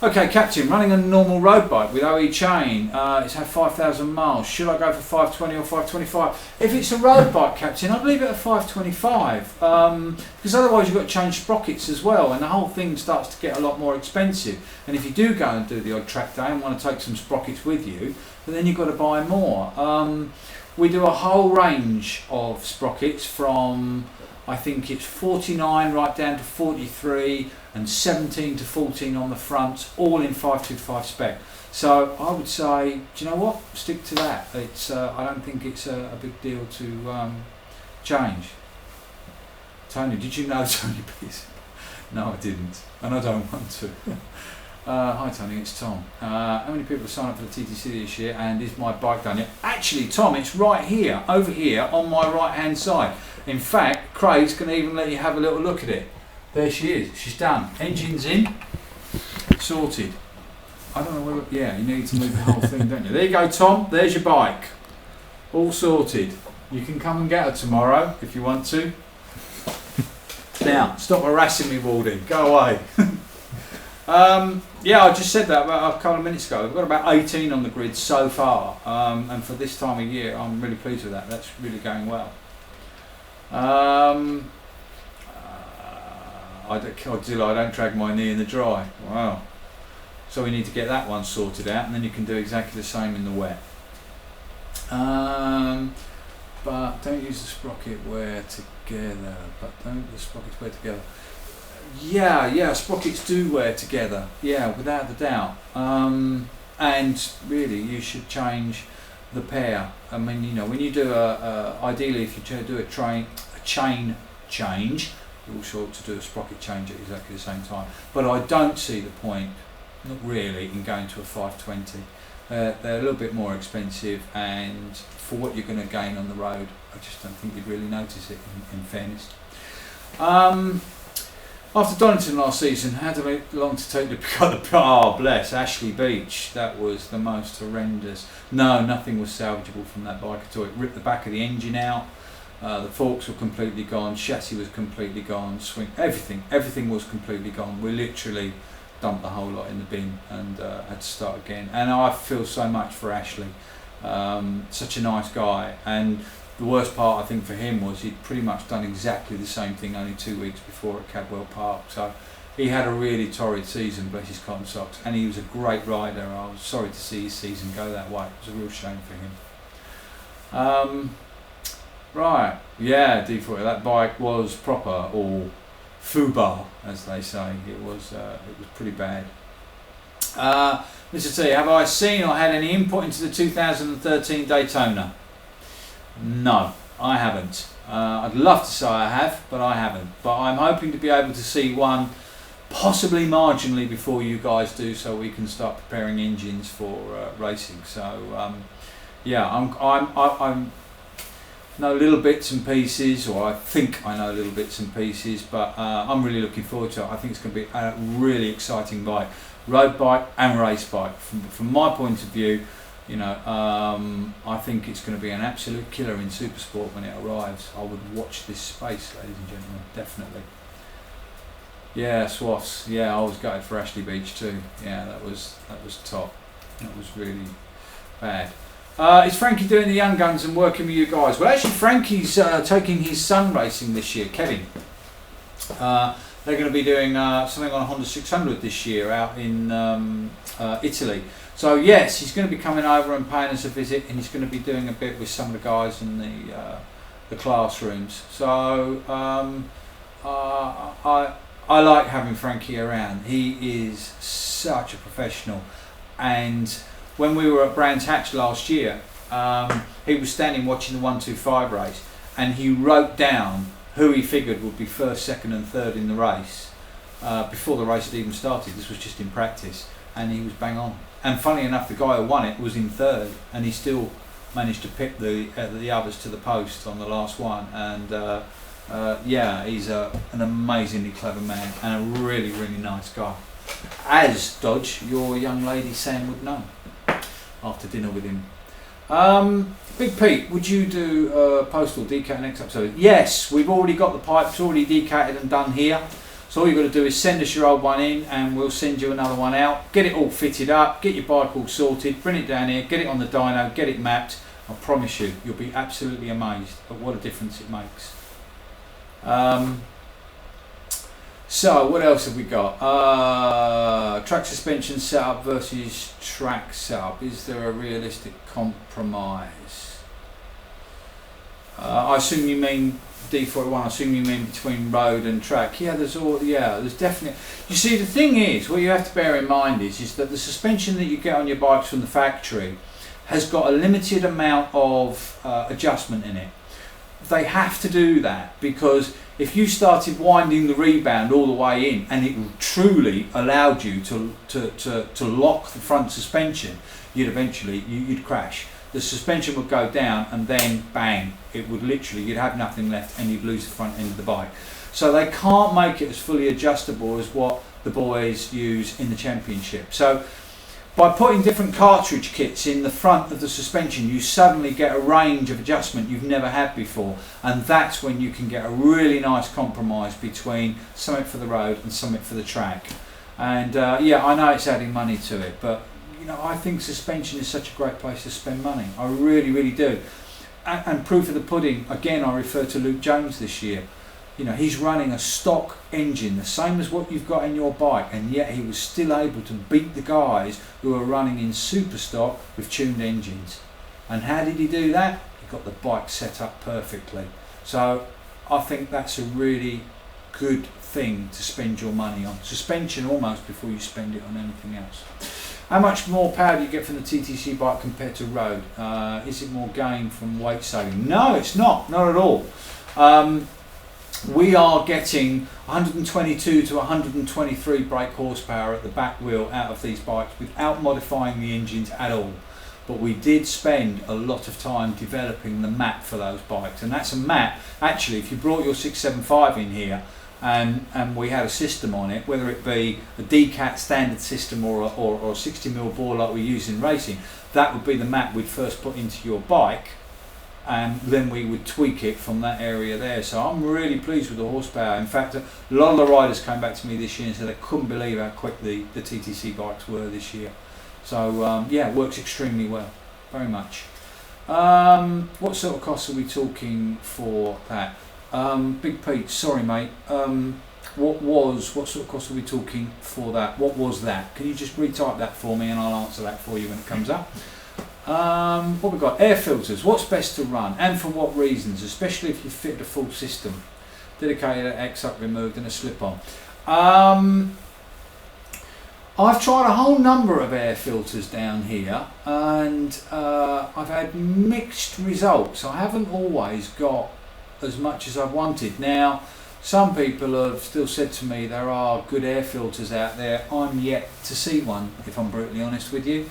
Okay, Captain, running a normal road bike with OE chain, it's had 5,000 miles. Should I go for 520 or 525? If it's a road bike, Captain, I'd leave it at 525, because otherwise you've got to change sprockets as well, and the whole thing starts to get a lot more expensive. And if you do go and do the odd track day and want to take some sprockets with you, then you've got to buy more. We do a whole range of sprockets from, I think it's 49 right down to 43 and 17 to 14 on the front, all in 525 spec. So I would say, do you know what? Stick to that. It's I don't think it's a big deal to change. Tony, did you know Tony Pearson? No, I didn't, and I don't want to. Hi Tony, it's Tom. How many people have signed up for the TTC this year, and is my bike done yet? Actually, Tom, it's right here, over here on my right hand side. In fact, Craig's going to even let you have a little look at it. There she is, she's done. Engine's in, sorted. I don't know whether, yeah, you need to move the whole thing, don't you? There you go, Tom, there's your bike. All sorted. You can come and get her tomorrow if you want to. Now, stop harassing me, Waldy. Go away. Yeah, I just said that about a couple of minutes ago. We've got about 18 on the grid so far, and for this time of year, I'm really pleased with that. That's really going well. I don't drag my knee in the dry. Wow. So we need to get that one sorted out, and then you can do exactly the same in the wet. But don't use the sprocket wear together. Yeah, sprockets do wear together. Yeah, without a doubt. And really, you should change the pair. I mean, you know, when you do ideally, if you do a chain change, you also ought to do a sprocket change at exactly the same time. But I don't see the point, not really, in going to a 520. They're a little bit more expensive, and for what you're going to gain on the road, I just don't think you'd really notice it, in fairness. After Donington last season, how long to take to pick up the... Oh, bless, Ashley Beach. That was the most horrendous. No, nothing was salvageable from that bike at all. It ripped the back of the engine out. The forks were completely gone. Chassis was completely gone. Everything was completely gone. We literally dumped the whole lot in the bin and had to start again. And I feel so much for Ashley. Such a nice guy. And the worst part, I think, for him was he'd pretty much done exactly the same thing only 2 weeks before at Cadwell Park. So he had a really torrid season, bless his cotton socks, and he was a great rider. I was sorry to see his season go that way. It was a real shame for him. Right, yeah, D40. That bike was proper, or FUBAR, as they say. It was pretty bad. Mr. T, have I seen or had any input into the 2013 Daytona? No, I haven't. I'd love to say I have, but I haven't. But I'm hoping to be able to see one, possibly marginally, before you guys do, so we can start preparing engines for racing. So yeah, I'm know little bits and pieces, or I think I know little bits and pieces, but I'm really looking forward to it. I think it's going to be a really exciting bike, road bike and race bike. From my point of view, you know, I think it's going to be an absolute killer in Supersport when it arrives. I would watch this space, ladies and gentlemen, definitely. Yeah, swaths. Yeah, I was gutted for Ashley Beach too. Yeah, that was top. That was really bad. Is Frankie doing the young guns and working with you guys? Well, actually, Frankie's taking his son racing this year, Kevin. They're going to be doing something on a Honda 600 this year out in Italy. So yes, he's going to be coming over and paying us a visit, and he's going to be doing a bit with some of the guys in the classrooms. So I like having Frankie around. He is such a professional, and when we were at Brands Hatch last year, he was standing watching the 125 race, and he wrote down who he figured would be first, second and third in the race before the race had even started. This was just in practice, and he was bang on. And funny enough, the guy who won it was in third, and he still managed to pick the others to the post on the last one. And yeah, he's an amazingly clever man and a really, really nice guy, as Dodge, your young lady Sam, would know after dinner with him. Big Pete, would you do Postal Decal next episode? Yes, we've already got the pipes already decated and done here. So all you've got to do is send us your old one in, and we'll send you another one out. Get it all fitted up, get your bike all sorted, bring it down here, get it on the dyno, get it mapped. I promise you, you'll be absolutely amazed at what a difference it makes. So what else have we got? Track suspension setup versus track setup. Is there a realistic compromise? I assume you mean D41. I assume you mean between road and track. Yeah, there's definitely. You see, the thing is, what you have to bear in mind is that the suspension that you get on your bikes from the factory has got a limited amount of adjustment in it. They have to do that because If you started winding the rebound all the way in and it truly allowed you to lock the front suspension, you'd crash. The suspension would go down and then bang, it would literally, you'd have nothing left and you'd lose the front end of the bike. So they can't make it as fully adjustable as what the boys use in the championship. So by putting different cartridge kits in the front of the suspension, you suddenly get a range of adjustment you've never had before, and that's when you can get a really nice compromise between something for the road and something for the track. And yeah, I know it's adding money to it, but you know, I think suspension is such a great place to spend money. I really, really do. And proof of the pudding, again, I refer to Luke Jones this year. You know, he's running a stock engine, the same as what you've got in your bike, and yet he was still able to beat the guys who are running in super stock with tuned engines. And how did he do that? He got the bike set up perfectly. So I think that's a really good thing to spend your money on. Suspension almost before you spend it on anything else. How much more power do you get from the TTC bike compared to road? Is it more gain from weight saving? No, it's not at all. We are getting 122 to 123 brake horsepower at the back wheel out of these bikes without modifying the engines at all. But we did spend a lot of time developing the map for those bikes, and that's a map, actually, if you brought your 675 in here and we had a system on it, whether it be a DCAT standard system or a 60mm bore like we use in racing, that would be the map we'd first put into your bike, and then we would tweak it from that area there. So I'm really pleased with the horsepower. In fact, a lot of the riders came back to me this year and said they couldn't believe how quick the TTC bikes were this year. So yeah, it works extremely well, very much. What sort of costs are we talking for that? Big Pete, sorry mate, what sort of cost are we talking for that? What was that? Can you just retype that for me and I'll answer that for you when it comes up? What we've got, air filters, what's best to run and for what reasons, especially if you fit a full system, dedicated, X-up removed and a slip-on. I've tried a whole number of air filters down here and I've had mixed results. I haven't always got as much as I've wanted. Now, some people have still said to me there are good air filters out there. I'm yet to see one, if I'm brutally honest with you.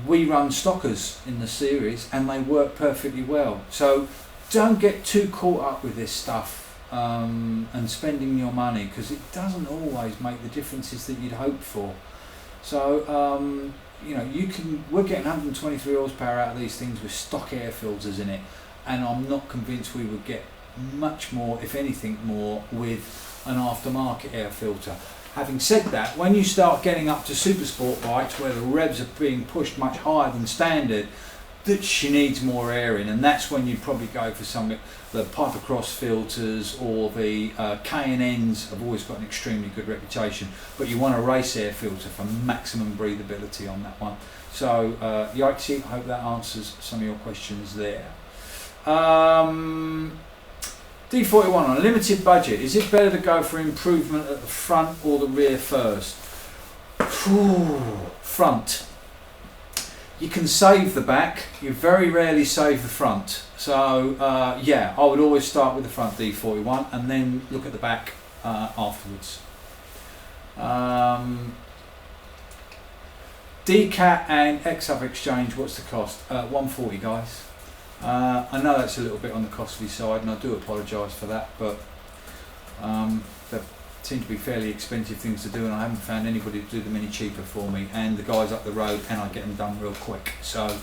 We run stockers in the series and they work perfectly well. So don't get too caught up with this stuff and spending your money, because it doesn't always make the differences that you'd hope for. So you know, we're getting 123 horsepower out of these things with stock air filters in it, and I'm not convinced we would get much more, if anything more, with an aftermarket air filter. Having said that, when you start getting up to super sport bikes where the revs are being pushed much higher than standard, that she needs more air in, and that's when you probably go for something. The Piper Cross filters or the K&Ns have always got an extremely good reputation, but you want a race air filter for maximum breathability on that one. So Yikesy, I hope that answers some of your questions there. D41, on a limited budget, is it better to go for improvement at the front or the rear first? Front. You can save the back, you very rarely save the front. So yeah, I would always start with the front D41 and then look at the back afterwards. DCAT and X-Hub exchange, what's the cost? 140 guys. I know that's a little bit on the costly side and I do apologise for that, but they seem to be fairly expensive things to do and I haven't found anybody to do them any cheaper for me, and the guys up the road, and I get them done real quick. So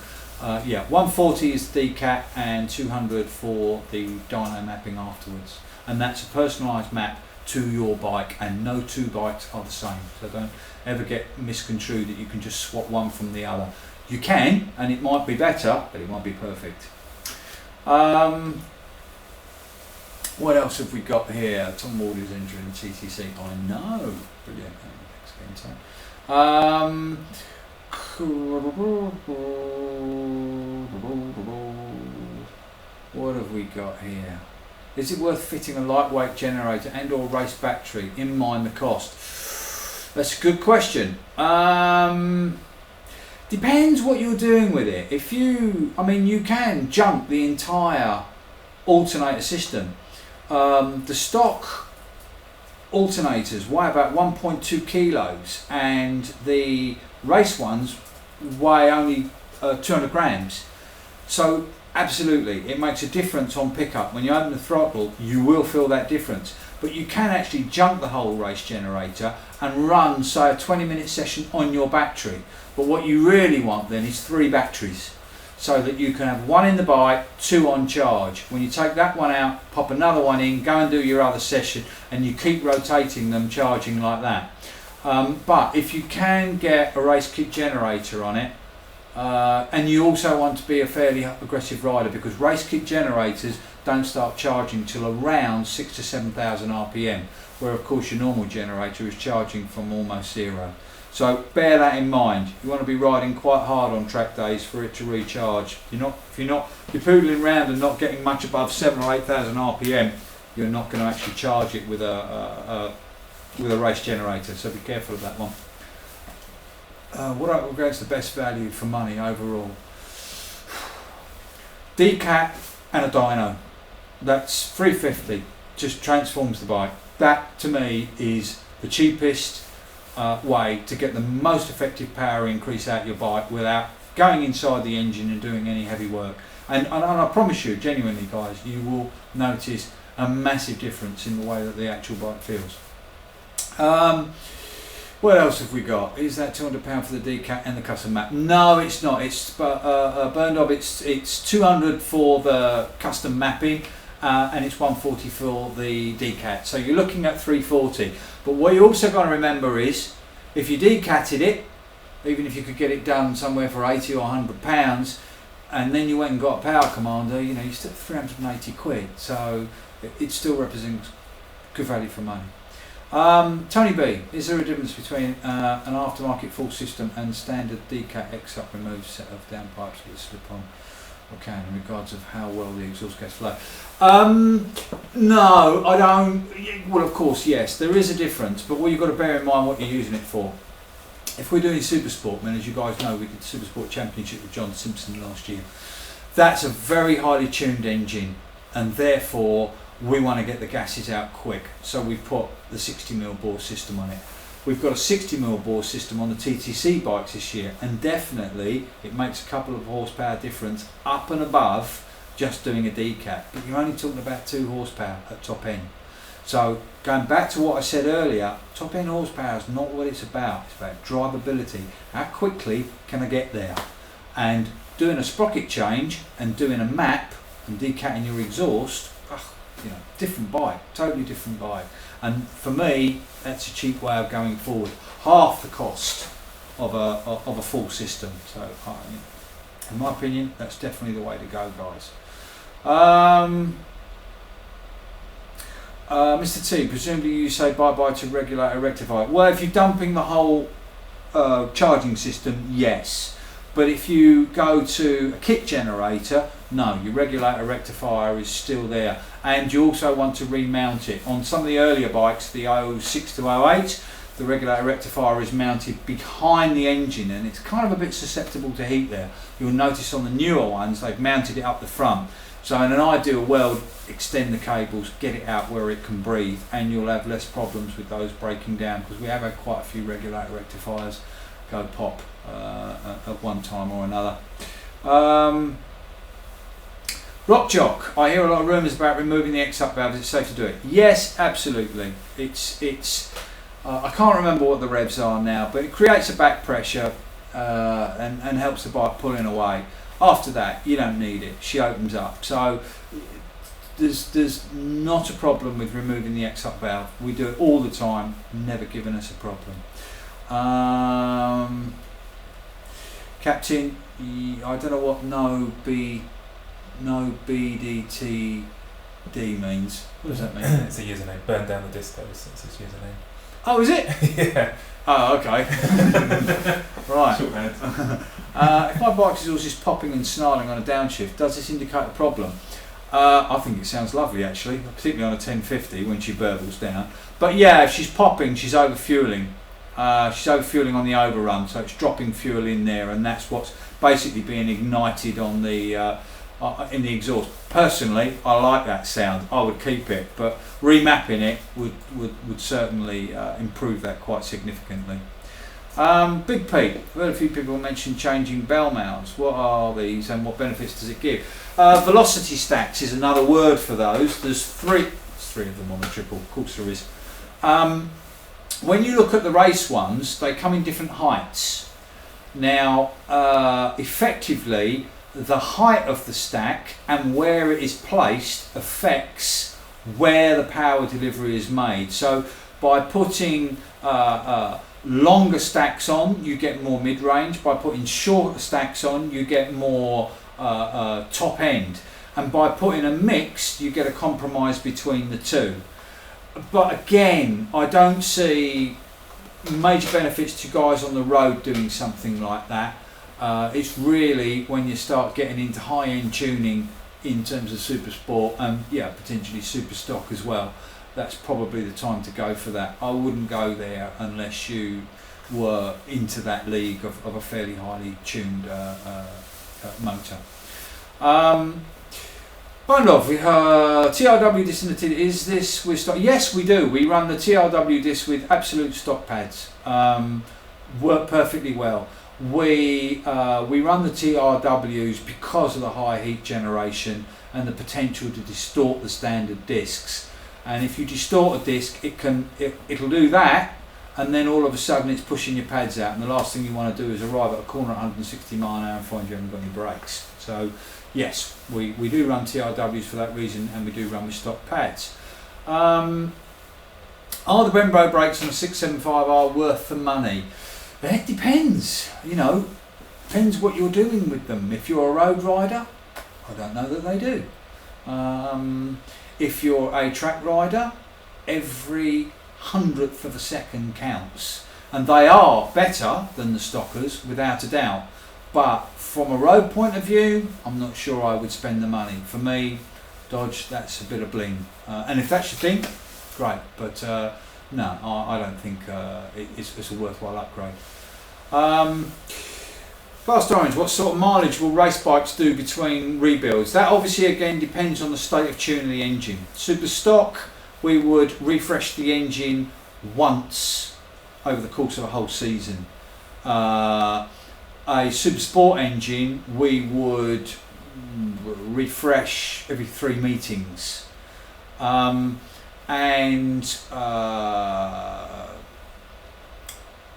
yeah, 140 is the DCAT and 200 for the dyno mapping afterwards, and that's a personalised map to your bike, and no two bikes are the same, so don't ever get misconstrued that you can just swap one from the other. You can, and it might be better, but it won't be perfect. What else have we got here? Tom Ward is entering the TTC. I know. Brilliant. What have we got here? Is it worth fitting a lightweight generator and or race battery? In mind the cost. That's a good question. Depends what you're doing with it. If you, I mean, you can junk the entire alternator system. The stock alternators weigh about 1.2 kilos and the race ones weigh only 200 grams. So absolutely, it makes a difference on pickup. When you open the throttle, you will feel that difference. But you can actually junk the whole race generator and run, say, a 20-minute session on your battery. But what you really want then is 3 batteries, so that you can have 1 in the bike, 2 on charge. When you take that one out, pop another one in, go and do your other session, and you keep rotating them, charging like that. But if you can get a race kit generator on it, and you also want to be a fairly aggressive rider, because race kit generators don't start charging till around 6,000 to 7,000 RPM, where of course your normal generator is charging from almost 0. So bear that in mind. You want to be riding quite hard on track days for it to recharge. If you're poodling around and not getting much above 7,000 or 8,000 RPM, you're not going to actually charge it with a race generator. So be careful of that one. What regards the best value for money overall? Decat and a dyno. That's $350. Just transforms the bike. That to me is the cheapest way to get the most effective power increase out your bike without going inside the engine and doing any heavy work. And I promise you, genuinely guys, you will notice a massive difference in the way that the actual bike feels. What else have we got? Is that £200 for the decat and the custom map? No, it's not. It's Burned Up. It's 200 for the custom mapping, and it's 140 for the decat. So you're looking at 340. But what you also got to remember is, if you decatted it, even if you could get it done somewhere for 80 or 100 pounds, and then you went and got a power commander, you still 380 quid. So it still represents good value for money. Tony B, is there a difference between an aftermarket full system and standard decat X-up removed set of downpipes with a slip-on or can in regards of how well the exhaust gas flow? No, I don't. Well, of course, yes, there is a difference, but what you've got to bear in mind what you're using it for. If we're doing Supersport, as you guys know, we did the Supersport Championship with John Simpson last year. That's a very highly tuned engine, and therefore we want to get the gases out quick, so we've put the 60mm bore system on it. We've got a 60mm bore system on the TTC bikes this year, and definitely it makes a couple of horsepower difference up and above just doing a decat, but you're only talking about 2 horsepower at top end. So going back to what I said earlier, top end horsepower is not what it's about. It's about drivability. How quickly can I get there? And doing a sprocket change and doing a map and decatting your exhaust, different bike, totally different bike. And for me, that's a cheap way of going forward. Half the cost of a full system. So, in my opinion, that's definitely the way to go, guys. Mr. T, presumably you say bye-bye to regulator rectifier. Well, if you're dumping the whole charging system, yes. But if you go to a kit generator, no, your regulator rectifier is still there. And you also want to remount it. On some of the earlier bikes, the 06 to 08, the regulator rectifier is mounted behind the engine, and it's kind of a bit susceptible to heat there. You'll notice on the newer ones, they've mounted it up the front. So in an ideal world, extend the cables, get it out where it can breathe, and you'll have less problems with those breaking down, because we have had quite a few regulator rectifiers go pop at one time or another. Rock Jock, I hear a lot of rumours about removing the X-up valve. Is it safe to do it? Yes, absolutely. It's I can't remember what the revs are now, but it creates a back pressure and helps the bike pulling away. After that, you don't need it. She opens up. So there's not a problem with removing the X-up valve. We do it all the time. Never given us a problem. Captain, I don't know what no BDTD means. What does that mean? It's a username. Burn down the discos. That's his username. Oh, is it? Yeah. Oh, okay. Right. Shorthand. If my bike exhaust is popping and snarling on a downshift, does this indicate a problem? I think it sounds lovely, actually, particularly on a 1050 when she burbles down. But yeah, if she's popping, she's overfueling. She's overfueling on the overrun, so it's dropping fuel in there, and that's what's basically being ignited on the in the exhaust. Personally, I like that sound. I would keep it, but remapping it would certainly improve that quite significantly. Big Pete, I've heard a few people mention changing bell mounts. What are these and what benefits does it give? Velocity stacks is another word for those. There's three of them on the triple, of course there is. When you look at the race ones, they come in different heights. Now, effectively, the height of the stack and where it is placed affects where the power delivery is made. So by putting longer stacks on, you get more mid-range. By putting shorter stacks on, you get more top end. And by putting a mix, you get a compromise between the two. But again, I don't see major benefits to guys on the road doing something like that. It's really when you start getting into high-end tuning in terms of super sport and potentially super stock as well. That's probably the time to go for that. I wouldn't go there unless you were into that league of a fairly highly tuned motor. TRW disc in the tin, is this with stock? Yes, we do. We run the TRW disc with absolute stock pads. Work perfectly well. We run the TRWs because of the high heat generation and the potential to distort the standard discs. And if you distort a disc, it'll do that, and then all of a sudden it's pushing your pads out. And the last thing you want to do is arrive at a corner at 160 mile an hour and find you haven't got any brakes. So yes, we do run TRWs for that reason, and we do run with stock pads. Are the Brembo brakes on a 675R worth the money? It depends, depends what you're doing with them. If you're a road rider, I don't know that they do. If you're a track rider, every 100th of a second counts, and they are better than the stockers without a doubt. But from a road point of view, I'm not sure I would spend the money. For me, Dodge, that's a bit of bling. And if that's your thing, great. But no, I don't think it's a worthwhile upgrade. Fast Orange, what sort of mileage will race bikes do between rebuilds? That obviously again depends on the state of tune of the engine. Super stock, we would refresh the engine once over the course of a whole season. A super sport engine, we would refresh every 3 meetings. The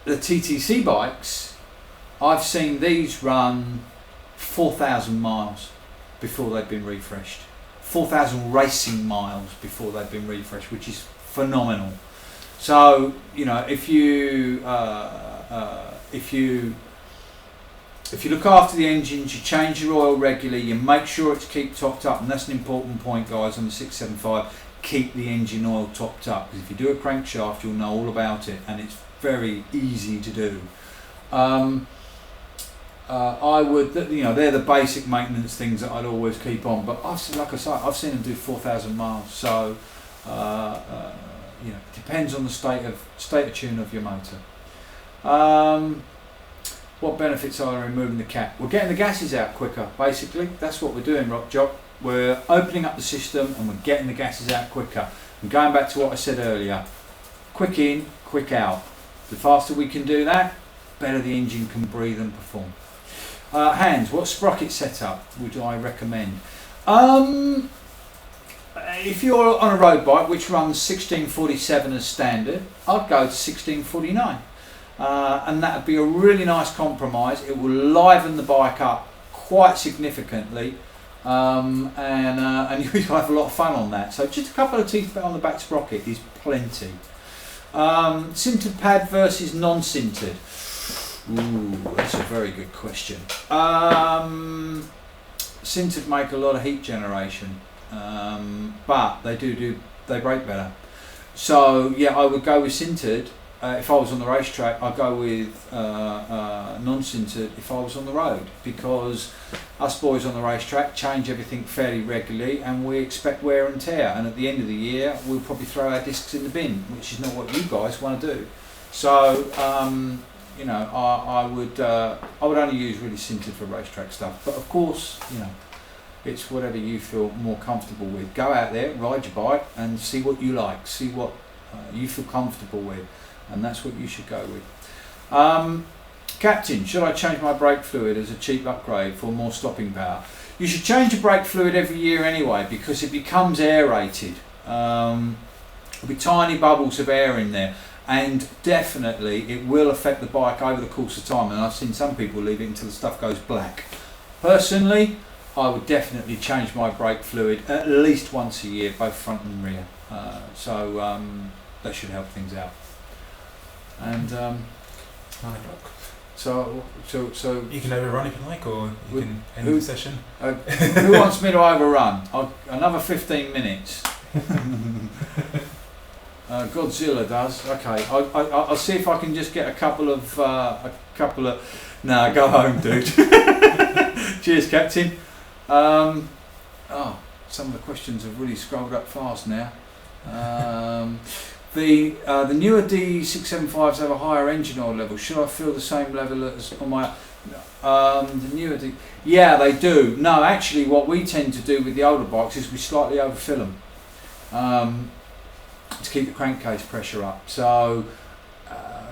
TTC bikes, I've seen these run 4,000 miles before they've been refreshed. 4,000 racing miles before they've been refreshed, which is phenomenal. So if you look after the engines, you change your oil regularly, you make sure it's keep topped up, and that's an important point, guys, on the 675. Keep the engine oil topped up, because if you do a crankshaft, you'll know all about it, and it's very easy to do. I would, they're the basic maintenance things that I'd always keep on. But I've seen them do 4,000 miles. So it depends on the state of tune of your motor. What benefits are there in removing the cap? We're getting the gases out quicker. Basically, that's what we're doing, Rock Jock. We're opening up the system and we're getting the gases out quicker. And going back to what I said earlier, quick in, quick out. The faster we can do that, better the engine can breathe and perform. Hans, what sprocket setup would I recommend? If you're on a road bike which runs 1647 as standard, I'd go to 1649. And that would be a really nice compromise. It will liven the bike up quite significantly, and you'll have a lot of fun on that. So just a couple of teeth on the back sprocket is plenty. Sintered pad versus non-sintered. Ooh, that's a very good question. Sintered make a lot of heat generation, but they brake better. So yeah, I would go with sintered. If I was on the racetrack, I'd go with non-sintered if I was on the road, because us boys on the racetrack change everything fairly regularly and we expect wear and tear, and at the end of the year we'll probably throw our discs in the bin, which is not what you guys want to do. So I would only use really sintered for racetrack stuff, but of course It's whatever you feel more comfortable with. Go out there, ride your bike, and see what you like. See what you feel comfortable with, and that's what you should go with. Captain, should I change my brake fluid as a cheap upgrade for more stopping power? You should change your brake fluid every year anyway, because it becomes aerated. There'll be tiny bubbles of air in there, and definitely it will affect the bike over the course of time, and I've seen some people leave it until the stuff goes black. Personally, I would definitely change my brake fluid at least once a year, both front and rear. So that should help things out. And 9 o'clock. So You can overrun if you like, or you can end the session. who wants me to overrun? Another 15 minutes. Godzilla does. Okay, I'll see if I can just get a couple of. No, go home, dude. Cheers, Captain. Some of the questions have really scrolled up fast now. The newer D675s have a higher engine oil level. Should I feel the same level as on my the newer D? Yeah, they do. No, actually, what we tend to do with the older bikes is we slightly overfill them to keep the crankcase pressure up. So, I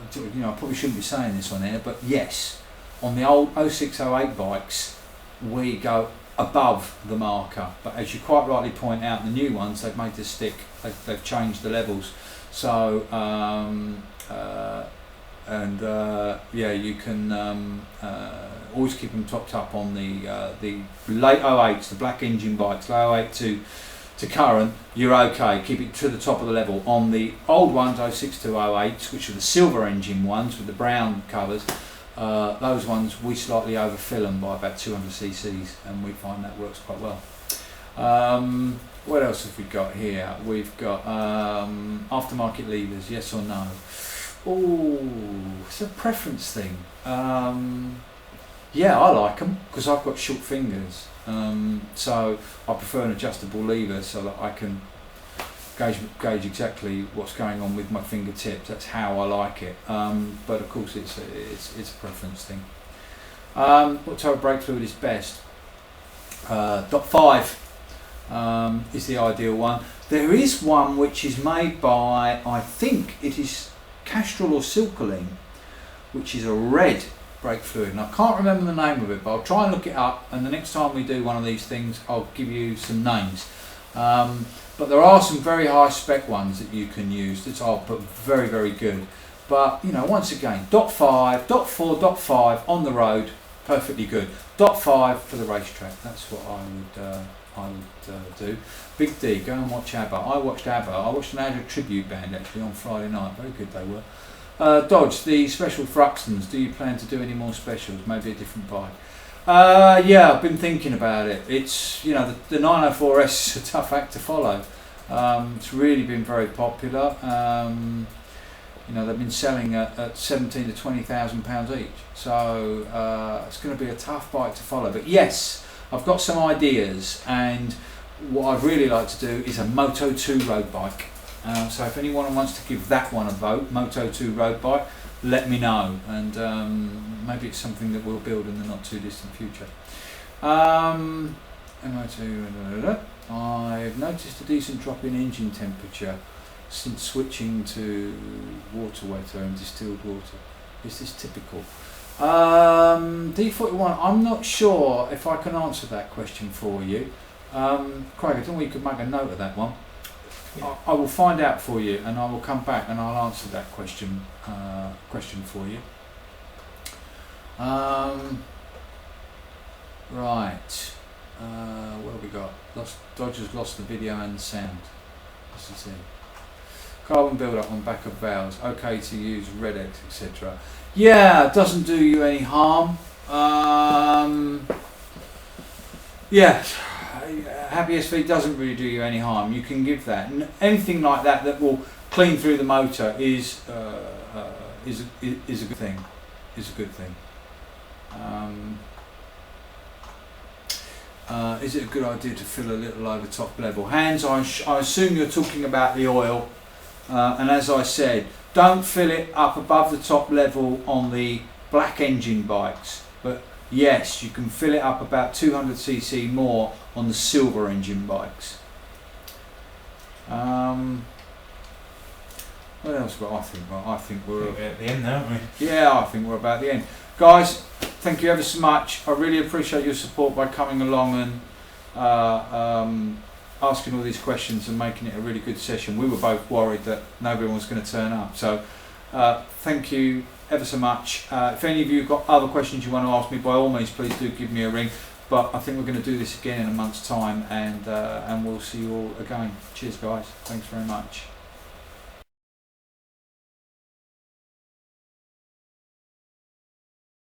probably shouldn't be saying this on air, but yes, on the old 0608 bikes, we go above the marker. But as you quite rightly point out, the new ones, they've made the stick. They've changed the levels. So, you can always keep them topped up on the late 08s, the black engine bikes, low 08 to current. You're okay. Keep it to the top of the level. On the old ones, 06 to 08s, which are the silver engine ones with the brown covers, those ones we slightly overfill them by about 200 cc's, and we find that works quite well. What else have we got here? We've got aftermarket levers, yes or no? Oh, it's a preference thing. Yeah, I like them because I've got short fingers, so I prefer an adjustable lever so that I can gauge exactly what's going on with my fingertips. That's how I like it. But of course, it's a preference thing. What type of brake fluid is best? .5 is the ideal one. There is one which is made by, I think it is Castrol or Silcoline, which is a red brake fluid, and I can't remember the name of it, but I'll try and look it up, and the next time we do one of these things I'll give you some names. But there are some very high spec ones that you can use that are very, very good. But once again, .5, .4, .5 on the road, perfectly good. .5 for the racetrack. That's what I would do. Big D, go and watch ABBA. I watched ABBA. I watched an ABBA tribute band actually on Friday night. Very good they were. Dodge, the special Thruxtons. Do you plan to do any more specials? Maybe a different bike? Yeah, I've been thinking about it. It's the 904S is a tough act to follow. It's really been very popular. They've been selling at 17 to 20,000 pounds each. So it's going to be a tough bike to follow. But yes, I've got some ideas, and what I'd really like to do is a Moto 2 road bike. So if anyone wants to give that one a vote, Moto 2 road bike, let me know, and maybe it's something that we'll build in the not too distant future. MO2, I've noticed a decent drop in engine temperature since switching to water wetter and distilled water. Is this typical? D41, I'm not sure if I can answer that question for you. Craig, I don't know if you could make a note of that one. Yeah. I will find out for you, and I will come back and I'll answer that question for you. Right. What have we got? Dodgers lost the video and the sound. What's it say? Carbon build-up on back of valves. Okay to use Redex, etc. Yeah, it doesn't do you any harm. Yeah. Happy SV doesn't really do you any harm. You can give that. Anything like that that will clean through the motor is a good thing. Is a good thing. Is it a good idea to fill a little over top level? Hans, I assume you're talking about the oil. And as I said, don't fill it up above the top level on the black engine bikes. But yes, you can fill it up about 200cc more on the silver engine bikes. What else? Well, I think we're at the end now, aren't we? Yeah, I think we're about the end. Guys, thank you ever so much. I really appreciate your support by coming along and asking all these questions and making it a really good session. We were both worried that nobody was going to turn up. So thank you ever so much. If any of you have got other questions you want to ask me, by all means, please do give me a ring. But I think we're going to do this again in a month's time, and we'll see you all again. Cheers, guys. Thanks very much.